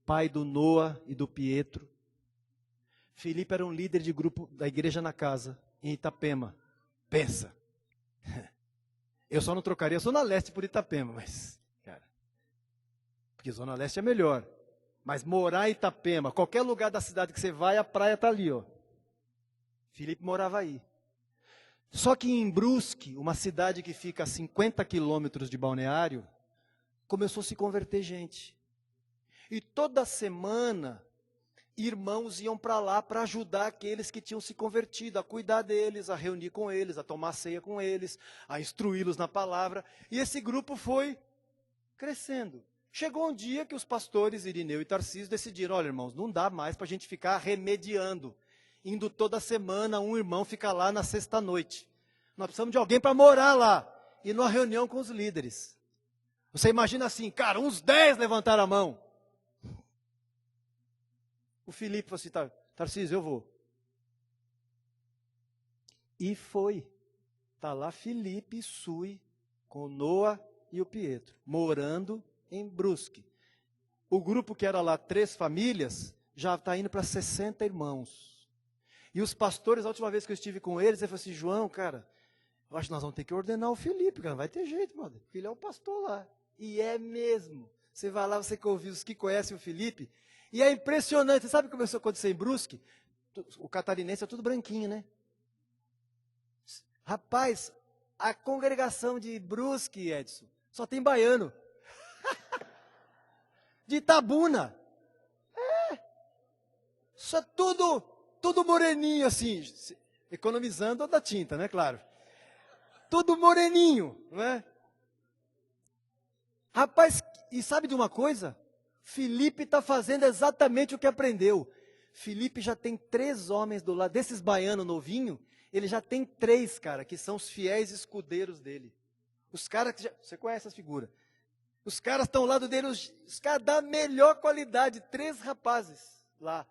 pai do Noah e do Pietro. Felipe era um líder de grupo da Igreja na Casa, em Itapema. Pensa. Eu só não trocaria Zona Leste por Itapema, mas, cara, porque Zona Leste é melhor. Mas morar em Itapema, qualquer lugar da cidade que você vai, a praia está ali, ó. Felipe morava aí. Só que em Brusque, uma cidade que fica a 50 quilômetros de Balneário, começou a se converter gente. E toda semana, irmãos iam para lá para ajudar aqueles que tinham se convertido, a cuidar deles, a reunir com eles, a tomar ceia com eles, a instruí-los na palavra. E esse grupo foi crescendo. Chegou um dia que os pastores Irineu e Tarcísio decidiram, olha irmãos, não dá mais para a gente ficar remediando, indo toda semana, um irmão fica lá na sexta-noite. Nós precisamos de alguém para morar lá, e numa reunião com os líderes. Você imagina assim, cara, uns 10 levantaram a mão. O Felipe falou assim, Tarcísio, eu vou. E foi. Está lá Felipe e Sui, com o Noah e o Pietro, morando em Brusque. O grupo que era lá 3 famílias, já está indo para 60 irmãos. E os pastores, a última vez que eu estive com eles, ele falou assim, João, cara, eu acho que nós vamos ter que ordenar o Felipe, cara, não vai ter jeito, mano, porque ele é o pastor lá. E é mesmo. Você vai lá, você que ouviu os que conhecem o Felipe, e é impressionante. Você sabe o que começou a acontecer em Brusque? O catarinense é tudo branquinho, né? Rapaz, a congregação de Brusque, Edson, só tem baiano. De Itabuna. Só tudo moreninho assim, economizando da tinta, né, claro. Tudo moreninho, não é? Rapaz, e sabe de uma coisa? Felipe está fazendo exatamente o que aprendeu. Felipe já tem 3 homens do lado, desses baianos novinho, ele já tem 3, cara, que são os fiéis escudeiros dele. Os caras que você conhece essa figura. Os caras estão ao lado dele, os caras da melhor qualidade, 3 rapazes lá.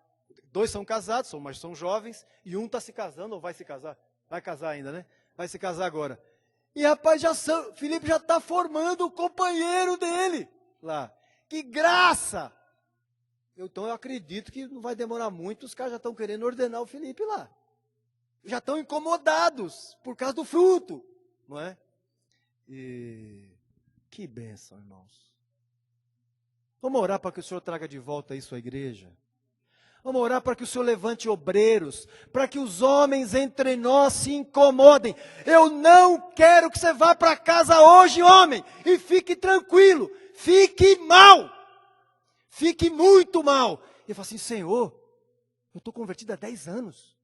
2 são casados, mas são jovens, e um está se casando, ou vai se casar? Vai casar ainda, né? Vai se casar agora. E rapaz, Felipe já está formando o companheiro dele lá. Que graça! Então eu acredito que não vai demorar muito, os caras já estão querendo ordenar o Felipe lá. Já estão incomodados por causa do fruto, não é? E que bênção, irmãos. Vamos orar para que o Senhor traga de volta isso à igreja. Vamos orar para que o Senhor levante obreiros, para que os homens entre nós se incomodem. Eu não quero que você vá para casa hoje, homem, e fique tranquilo. Fique mal. Fique muito mal. E eu falo assim, Senhor, eu estou convertido há 10 anos.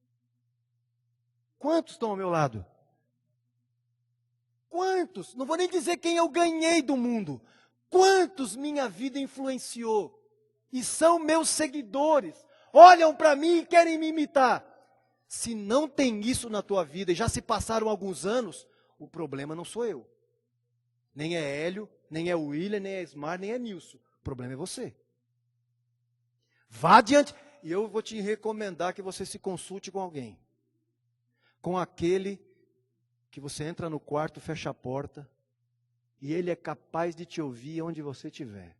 Quantos estão ao meu lado? Quantos? Não vou nem dizer quem eu ganhei do mundo. Quantos minha vida influenciou? E são meus seguidores. Olham para mim e querem me imitar. Se não tem isso na tua vida, e já se passaram alguns anos, o problema não sou eu. Nem é Hélio, nem é William, nem é Ismar, nem é Nilson. O problema é você. Vá adiante. E eu vou te recomendar que você se consulte com alguém. Com aquele que você entra no quarto, fecha a porta, e ele é capaz de te ouvir onde você estiver.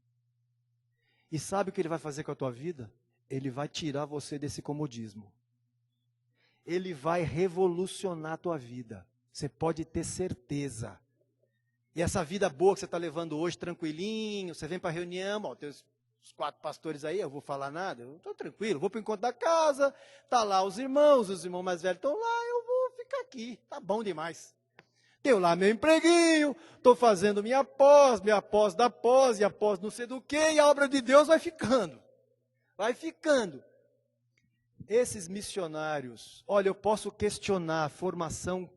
E sabe o que ele vai fazer com a tua vida? Ele vai tirar você desse comodismo. Ele vai revolucionar a tua vida. Você pode ter certeza. E essa vida boa que você está levando hoje, tranquilinho, você vem para a reunião, ó, tem os 4 pastores aí, eu vou falar nada, eu estou tranquilo, vou para o encontro da casa, está lá os irmãos mais velhos estão lá, eu vou ficar aqui, tá bom demais. Tenho lá meu empreguinho, estou fazendo minha pós da pós, e a pós não sei do que, e a obra de Deus vai ficando. Vai ficando. Esses missionários, olha, eu posso questionar a formação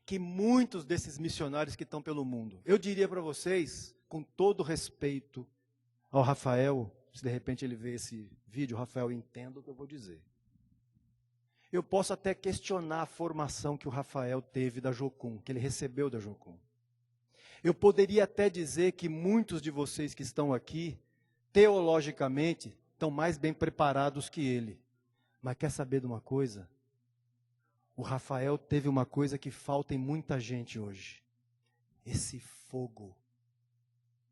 que muitos desses missionários que estão pelo mundo. Eu diria para vocês, com todo respeito ao Rafael, se de repente ele vê esse vídeo, Rafael, entenda o que eu vou dizer. Eu posso até questionar a formação que o Rafael teve da Jocum, que ele recebeu da Jocum. Eu poderia até dizer que muitos de vocês que estão aqui, teologicamente, estão mais bem preparados que ele. Mas quer saber de uma coisa? O Rafael teve uma coisa que falta em muita gente hoje. Esse fogo.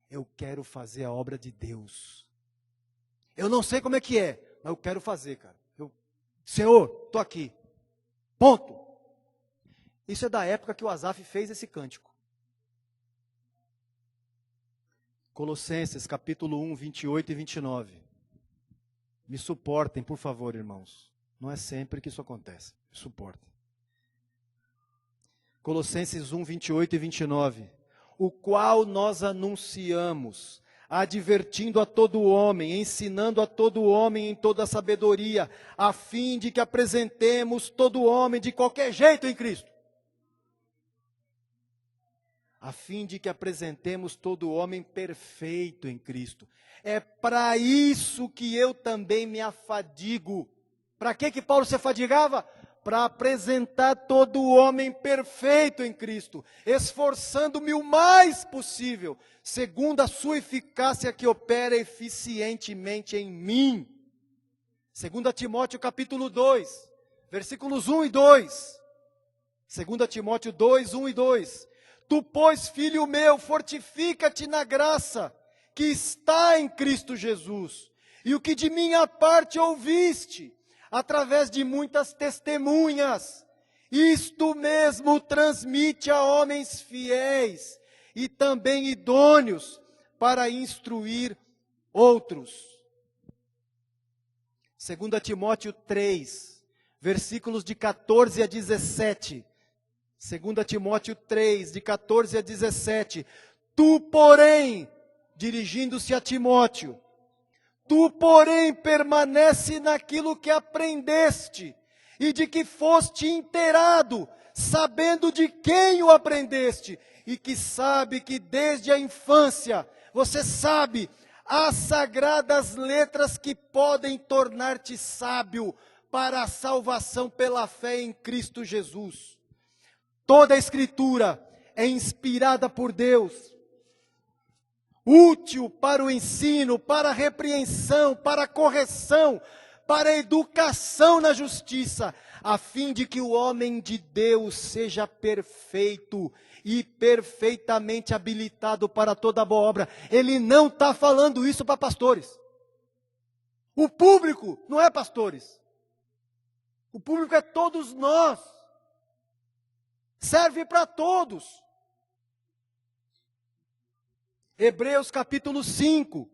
Eu quero fazer a obra de Deus. Eu não sei como é que é, mas eu quero fazer, cara. Senhor, estou aqui. Ponto. Isso é da época que o Asaf fez esse cântico. Colossenses, capítulo 1, 28 e 29. Me suportem, por favor, irmãos. Não é sempre que isso acontece. Me suportem. Colossenses 1, 28 e 29. O qual nós anunciamos, advertindo a todo homem, ensinando a todo homem em toda a sabedoria, a fim de que apresentemos todo homem de qualquer jeito em Cristo. A fim de que apresentemos todo homem perfeito em Cristo. É para isso que eu também me afadigo. Para que Paulo se afadigava? Para apresentar todo homem perfeito em Cristo, esforçando-me o mais possível, segundo a sua eficácia que opera eficientemente em mim. 2 Timóteo capítulo 2, versículos 1 e 2. 2 Timóteo 2, 1 e 2. Tu, pois, filho meu, fortifica-te na graça que está em Cristo Jesus, e o que de minha parte ouviste, através de muitas testemunhas, isto mesmo transmite a homens fiéis e também idôneos para instruir outros. 2 Timóteo 3, versículos de 14 a 17. 2 Timóteo 3, de 14 a 17. Tu, porém, dirigindo-se a Timóteo, tu, porém, permanece naquilo que aprendeste e de que foste inteirado, sabendo de quem o aprendeste, e que sabe que desde a infância, você sabe, as sagradas letras que podem tornar-te sábio para a salvação pela fé em Cristo Jesus. Toda a Escritura é inspirada por Deus, útil para o ensino, para a repreensão, para a correção, para a educação na justiça, a fim de que o homem de Deus seja perfeito e perfeitamente habilitado para toda boa obra. Ele não está falando isso para pastores. O público não é pastores. O público é todos nós. Serve para todos. Hebreus capítulo 5.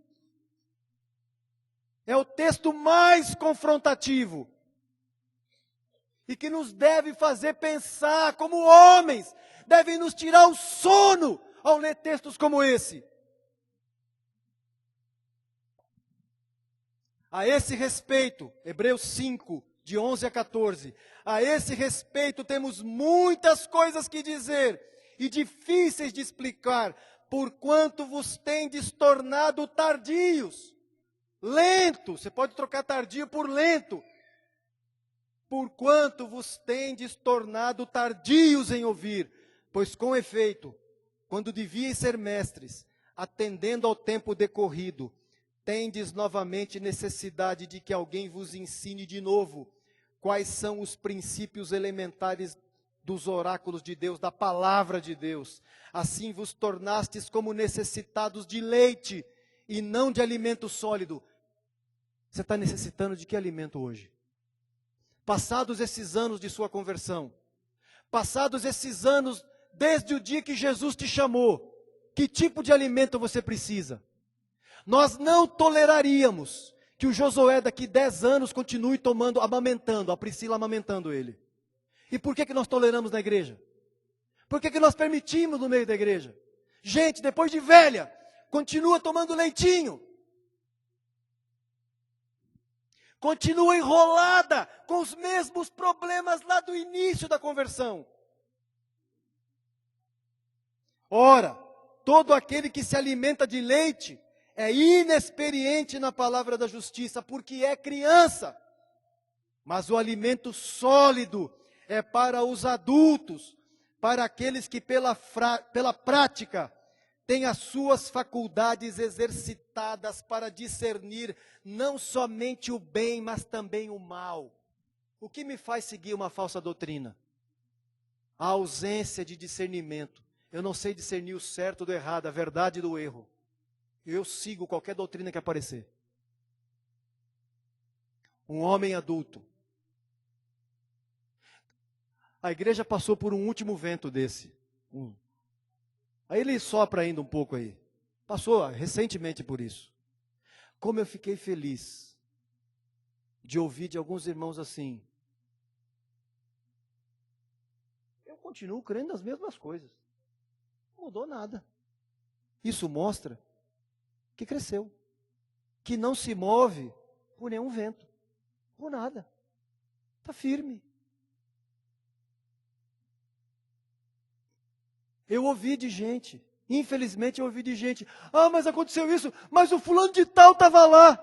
É o texto mais confrontativo. E que nos deve fazer pensar como homens. Deve nos tirar o sono ao ler textos como esse. A esse respeito, Hebreus 5, de 11 a 14. A esse respeito temos muitas coisas que dizer e difíceis de explicar, porquanto vos tendes tornado tardios, lento, você pode trocar tardio por lento, porquanto vos tendes tornado tardios em ouvir, pois com efeito, quando devíeis ser mestres, atendendo ao tempo decorrido, tendes novamente necessidade de que alguém vos ensine de novo quais são os princípios elementares dos oráculos de Deus, da palavra de Deus. Assim vos tornastes como necessitados de leite e não de alimento sólido. Você está necessitando de que alimento hoje? Passados esses anos de sua conversão, passados esses anos desde o dia que Jesus te chamou, que tipo de alimento você precisa? Nós não toleraríamos que o Josué daqui 10 anos continue amamentando, a Priscila amamentando ele. E por que nós toleramos na igreja? Por que nós permitimos no meio da igreja? Gente, depois de velha, continua tomando leitinho. Continua enrolada com os mesmos problemas lá do início da conversão. Ora, todo aquele que se alimenta de leite é inexperiente na palavra da justiça, porque é criança. Mas o alimento sólido é para os adultos, para aqueles que pela prática têm as suas faculdades exercitadas para discernir não somente o bem, mas também o mal. O que me faz seguir uma falsa doutrina? A ausência de discernimento. Eu não sei discernir o certo do errado, a verdade do erro. Eu sigo qualquer doutrina que aparecer. Um homem adulto. A igreja passou por um último vento desse. Aí ele sopra ainda um pouco aí. Passou recentemente por isso. Como eu fiquei feliz de ouvir de alguns irmãos assim. continuo crendo nas mesmas coisas. Não mudou nada. Isso mostra que cresceu. Que não se move por nenhum vento. Por nada. Está firme. Eu ouvi de gente, infelizmente eu ouvi de gente, mas aconteceu isso, mas o fulano de tal estava lá.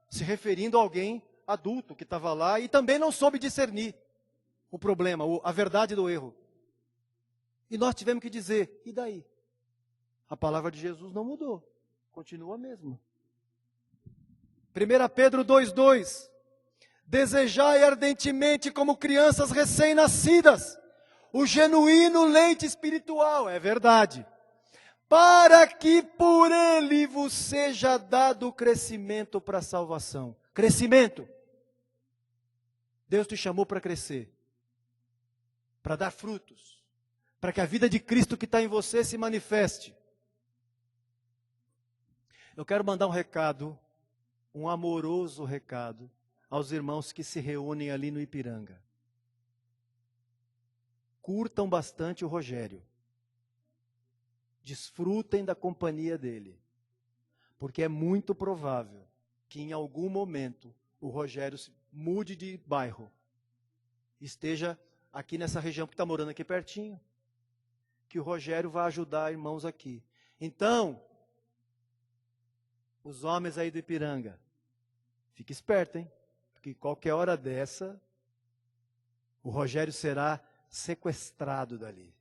Se referindo a alguém adulto que estava lá e também não soube discernir o problema, a verdade do erro. E nós tivemos que dizer, e daí? A palavra de Jesus não mudou, continua a mesma. 1 Pedro 2,2: desejai ardentemente como crianças recém-nascidas, o genuíno leite espiritual, é verdade, para que por ele vos seja dado crescimento para a salvação. Crescimento. Deus te chamou para crescer, para dar frutos, para que a vida de Cristo que está em você se manifeste. Eu quero mandar um recado, um amoroso recado, aos irmãos que se reúnem ali no Ipiranga. Curtam bastante o Rogério. Desfrutem da companhia dele. Porque é muito provável que em algum momento o Rogério mude de bairro. Esteja aqui nessa região que está morando aqui pertinho. Que o Rogério vai ajudar irmãos aqui. Então, os homens aí do Ipiranga, fique esperto, hein? Porque qualquer hora dessa, o Rogério será sequestrado dali.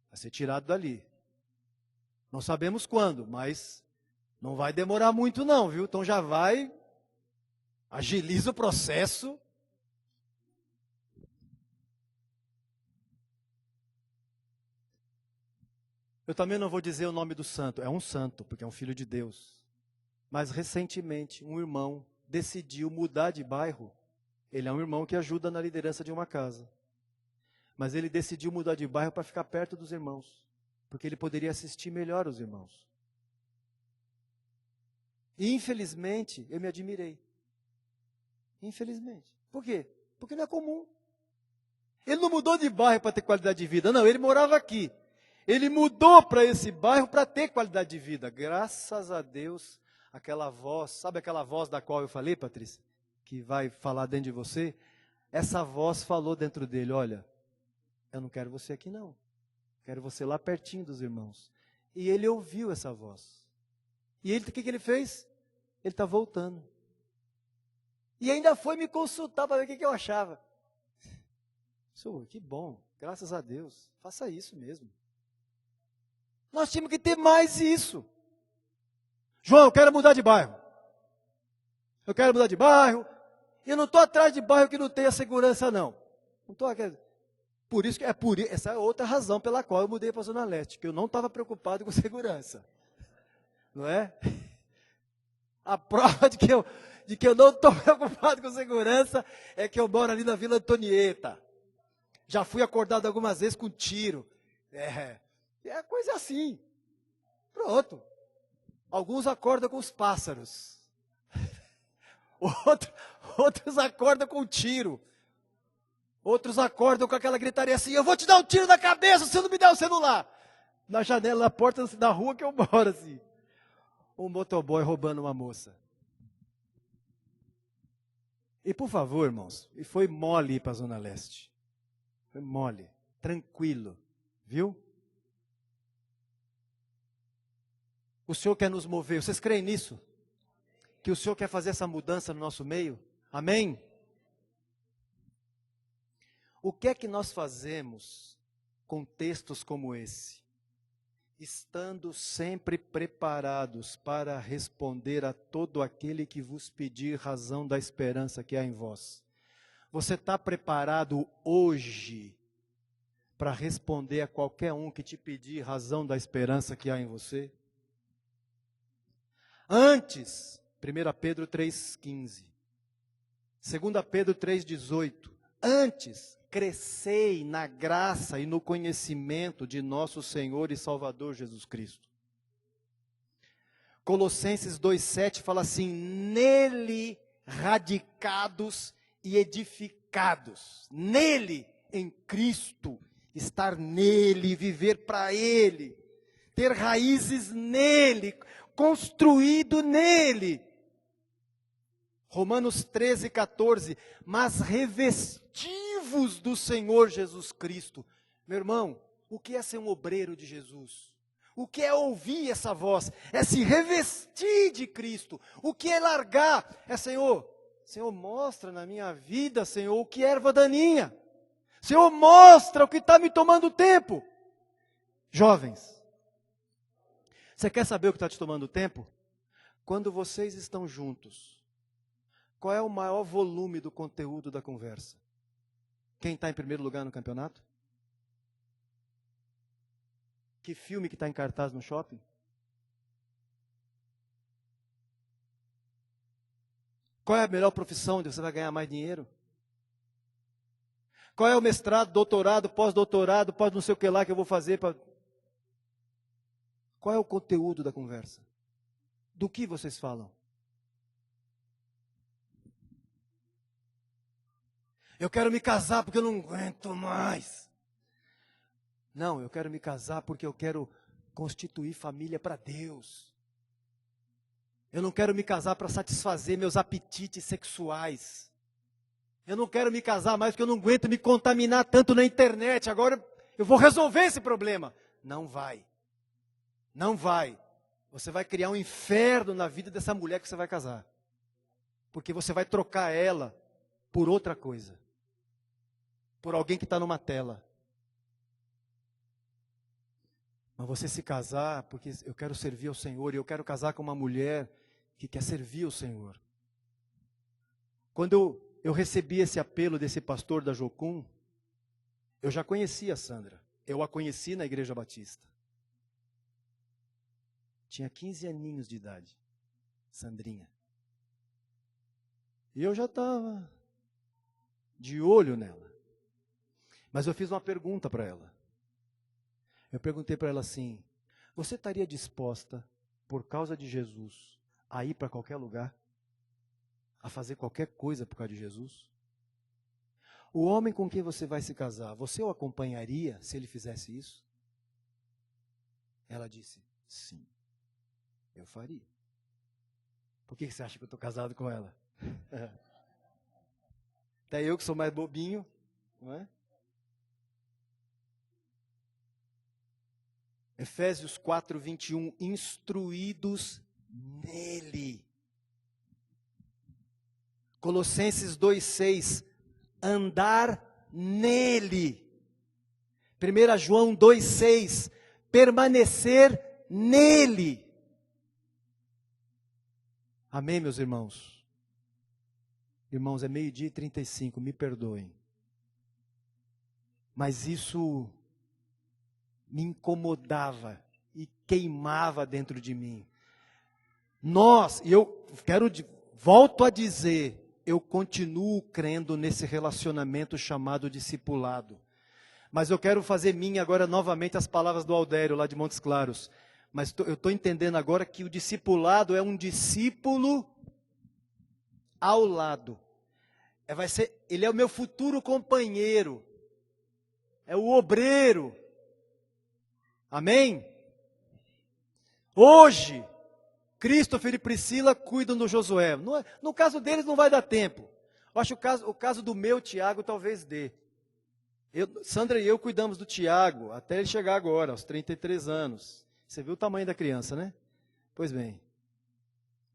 Vai ser tirado dali. Não sabemos quando, mas não vai demorar muito não, viu? Então já vai, agiliza o processo. Eu também não vou dizer o nome do santo, é um santo, porque é um filho de Deus. Mas recentemente um irmão decidiu mudar de bairro. Ele é um irmão que ajuda na liderança de uma casa. Mas ele decidiu mudar de bairro para ficar perto dos irmãos. Porque ele poderia assistir melhor os irmãos. E infelizmente, eu me admirei. Infelizmente. Por quê? Porque não é comum. Ele não mudou de bairro para ter qualidade de vida. Não, ele morava aqui. Ele mudou para esse bairro para ter qualidade de vida. Graças a Deus, aquela voz, sabe aquela voz da qual eu falei, Patrícia? Que vai falar dentro de você, essa voz falou dentro dele, olha, eu não quero você aqui não, quero você lá pertinho dos irmãos. E ele ouviu essa voz. E ele, o que ele fez? Ele está voltando. E ainda foi me consultar para ver o que eu achava. Senhor, que bom, graças a Deus, faça isso mesmo. Nós tínhamos que ter mais isso. João, eu quero mudar de bairro. Eu quero mudar de bairro. Eu não estou atrás de bairro que não tenha segurança, não. Não estou aqui. Por isso que essa é outra razão pela qual eu mudei para a Zona Leste, que eu não estava preocupado com segurança. Não é? A prova de que eu não estou preocupado com segurança é que eu moro ali na Vila Antonieta. Já fui acordado algumas vezes com tiro. É coisa assim. Pronto. Alguns acordam com os pássaros. Outros acordam com tiro. Outros acordam com aquela gritaria assim, eu vou te dar um tiro na cabeça se você não me der o celular. Na janela, na porta da rua que eu moro assim. Um motoboy roubando uma moça. E por favor, irmãos, e foi mole ir para a Zona Leste. Foi mole, tranquilo, viu? O Senhor quer nos mover, vocês creem nisso? Que o Senhor quer fazer essa mudança no nosso meio? Amém? O que é que nós fazemos com textos como esse? Estando sempre preparados para responder a todo aquele que vos pedir razão da esperança que há em vós. Você está preparado hoje para responder a qualquer um que te pedir razão da esperança que há em você? Antes, 1 Pedro 3,15, 2 Pedro 3,18, antes, crescei na graça e no conhecimento de nosso Senhor e Salvador Jesus Cristo. Colossenses 2,7 fala assim, nele radicados e edificados. Nele em Cristo, estar nele, viver para ele, ter raízes nele, construído nele. Romanos 13, 14, mas revestivos do Senhor Jesus Cristo. Meu irmão, o que é ser um obreiro de Jesus? O que é ouvir essa voz? É se revestir de Cristo. O que é largar? É, Senhor, mostra na minha vida, Senhor, o que é erva daninha. Senhor, mostra o que está me tomando tempo. Jovens, você quer saber o que está te tomando tempo? Quando vocês estão juntos, qual é o maior volume do conteúdo da conversa? Quem está em primeiro lugar no campeonato? Que filme que está em cartaz no shopping? Qual é a melhor profissão onde você vai ganhar mais dinheiro? Qual é o mestrado, doutorado, pós-doutorado, pós não sei o que lá que eu vou fazer? Qual é o conteúdo da conversa? Do que vocês falam? Eu quero me casar porque eu não aguento mais. Não, eu quero me casar porque eu quero constituir família para Deus. Eu não quero me casar para satisfazer meus apetites sexuais. Eu não quero me casar mais porque eu não aguento me contaminar tanto na internet. Agora eu vou resolver esse problema. Não vai. Não vai. Você vai criar um inferno na vida dessa mulher que você vai casar. Porque você vai trocar ela por outra coisa. Por alguém que está numa tela. Mas você se casar, porque eu quero servir ao Senhor, e eu quero casar com uma mulher que quer servir ao Senhor. Quando eu recebi esse apelo desse pastor da Jocum, eu já conhecia a Sandra. Eu a conheci na Igreja Batista. Tinha 15 aninhos de idade, Sandrinha. E eu já estava de olho nela. Mas eu fiz uma pergunta para ela. Eu perguntei para ela assim: você estaria disposta, por causa de Jesus, a ir para qualquer lugar? A fazer qualquer coisa por causa de Jesus? O homem com quem você vai se casar, você o acompanharia se ele fizesse isso? Ela disse: sim, eu faria. Por que você acha que eu estou casado com ela? Até eu que sou mais bobinho, não é? Efésios 4, 21, instruídos nele. Colossenses 2, 6, andar nele. 1 João 2, 6, permanecer nele. Amém, meus irmãos? Irmãos, é 12:35, me perdoem. Mas isso me incomodava e queimava dentro de mim. Volto a dizer, eu continuo crendo nesse relacionamento chamado discipulado. Mas eu quero fazer minha agora novamente as palavras do Aldério, lá de Montes Claros. Mas eu estou entendendo agora que o discipulado é um discípulo ao lado. Ele é o meu futuro companheiro. É o obreiro. Amém? Hoje, Christopher e Priscila cuidam do Josué. No caso deles não vai dar tempo. Eu acho o caso do meu Tiago talvez dê. Sandra e eu cuidamos do Tiago até ele chegar agora, aos 33 anos. Você viu o tamanho da criança, né? Pois bem.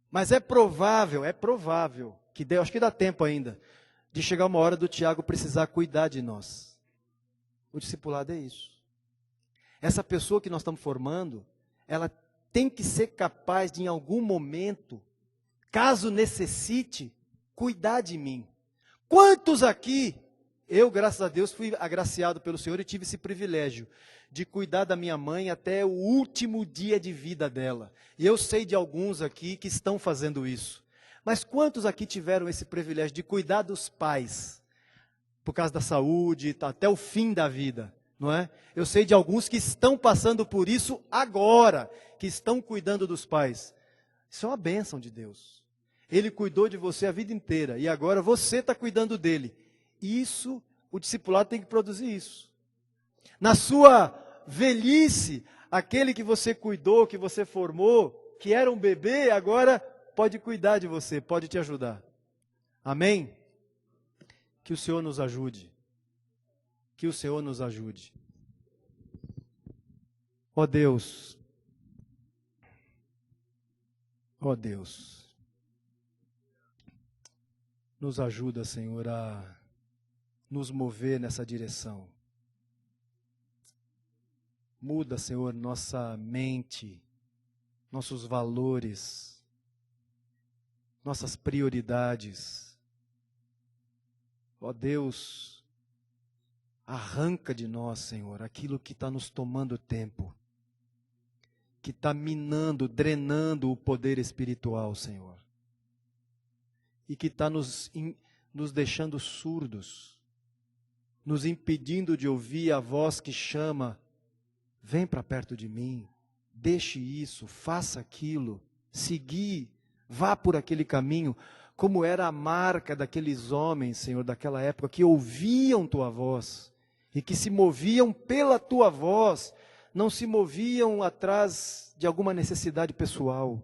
Mas é provável, acho que dá tempo ainda, de chegar uma hora do Tiago precisar cuidar de nós. O discipulado é isso. Essa pessoa que nós estamos formando, ela tem que ser capaz de, em algum momento, caso necessite, cuidar de mim. Quantos aqui, eu, graças a Deus, fui agraciado pelo Senhor e tive esse privilégio de cuidar da minha mãe até o último dia de vida dela. E eu sei de alguns aqui que estão fazendo isso. Mas quantos aqui tiveram esse privilégio de cuidar dos pais, por causa da saúde, até o fim da vida? Não é? Eu sei de alguns que estão passando por isso agora, que estão cuidando dos pais. Isso é uma bênção de Deus. Ele cuidou de você a vida inteira e agora você está cuidando dele. Isso o discipulado tem que produzir isso. Na sua velhice, aquele que você cuidou, que você formou, que era um bebê, agora pode cuidar de você, pode te ajudar. Amém? Que o Senhor nos ajude. Que o Senhor nos ajude. Ó Deus. Ó Deus. Nos ajuda, Senhor, a nos mover nessa direção. Muda, Senhor, nossa mente, nossos valores, nossas prioridades. Ó Deus, arranca de nós, Senhor, aquilo que está nos tomando tempo, que está minando, drenando o poder espiritual, Senhor, e que está nos deixando surdos, nos impedindo de ouvir a voz que chama: vem para perto de mim, deixe isso, faça aquilo, seguir, vá por aquele caminho, como era a marca daqueles homens, Senhor, daquela época, que ouviam tua voz e que se moviam pela tua voz, não se moviam atrás de alguma necessidade pessoal.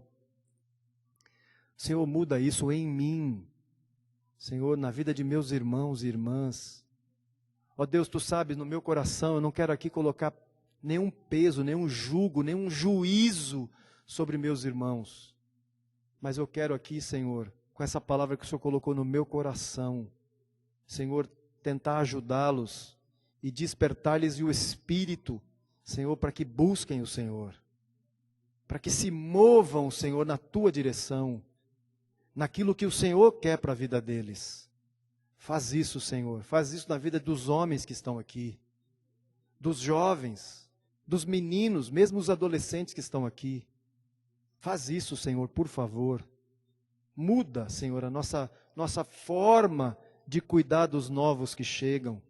Senhor, muda isso em mim, Senhor, na vida de meus irmãos e irmãs. Ó Deus, tu sabes, no meu coração, eu não quero aqui colocar nenhum peso, nenhum jugo, nenhum juízo sobre meus irmãos. Mas eu quero aqui, Senhor, com essa palavra que o Senhor colocou no meu coração, Senhor, tentar ajudá-los e despertar-lhes o Espírito, Senhor, para que busquem o Senhor, para que se movam, Senhor, na tua direção, naquilo que o Senhor quer para a vida deles. Faz isso, Senhor, faz isso na vida dos homens que estão aqui, dos jovens, dos meninos, mesmo os adolescentes que estão aqui. Faz isso, Senhor, por favor. Muda, Senhor, a nossa forma de cuidar dos novos que chegam,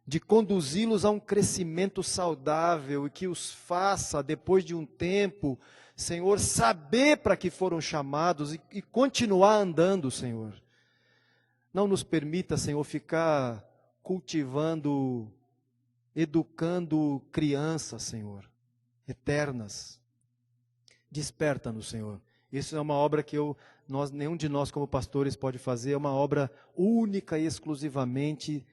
de conduzi-los a um crescimento saudável e que os faça, depois de um tempo, Senhor, saber para que foram chamados e continuar andando, Senhor. Não nos permita, Senhor, ficar cultivando, educando crianças, Senhor, eternas. Desperta-nos, Senhor. Isso é uma obra que nenhum de nós como pastores pode fazer, é uma obra única e exclusivamente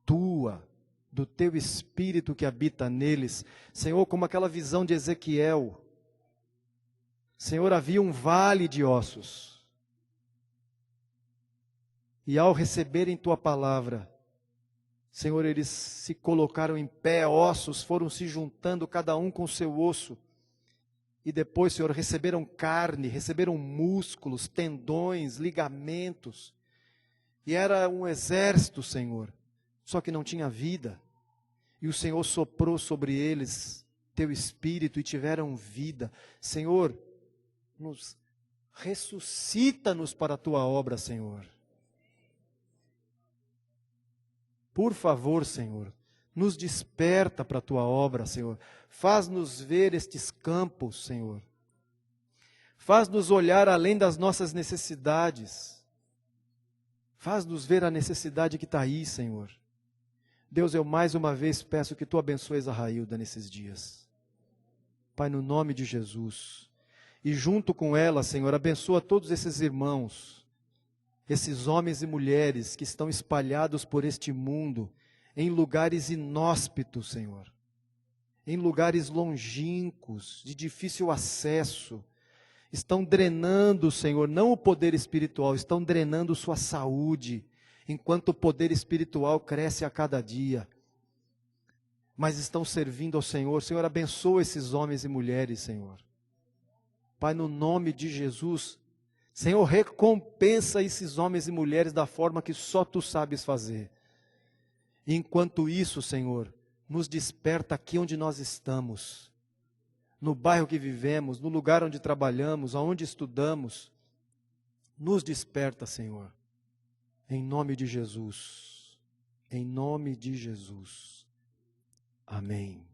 tua, do teu Espírito que habita neles. Senhor, como aquela visão de Ezequiel. Senhor, havia um vale de ossos. E ao receberem tua palavra, Senhor, eles se colocaram em pé, ossos foram se juntando, cada um com o seu osso. E depois, Senhor, receberam carne, receberam músculos, tendões, ligamentos. E era um exército, Senhor, só que não tinha vida. E o Senhor soprou sobre eles teu Espírito e tiveram vida. Senhor, ressuscita-nos para a tua obra, Senhor. Por favor, Senhor, nos desperta para a tua obra, Senhor. Faz-nos ver estes campos, Senhor. Faz-nos olhar além das nossas necessidades. Faz-nos ver a necessidade que está aí, Senhor. Deus, eu mais uma vez peço que tu abençoes a Railda nesses dias. Pai, no nome de Jesus. E junto com ela, Senhor, abençoa todos esses irmãos, esses homens e mulheres que estão espalhados por este mundo, em lugares inóspitos, Senhor, em lugares longínquos, de difícil acesso, estão drenando, Senhor, não o poder espiritual, estão drenando sua saúde, enquanto o poder espiritual cresce a cada dia, mas estão servindo ao Senhor. Senhor, abençoa esses homens e mulheres, Senhor. Pai, no nome de Jesus, Senhor, recompensa esses homens e mulheres da forma que só tu sabes fazer. Enquanto isso, Senhor, nos desperta aqui onde nós estamos, no bairro que vivemos, no lugar onde trabalhamos, aonde estudamos. Nos desperta, Senhor, em nome de Jesus. Em nome de Jesus. Amém.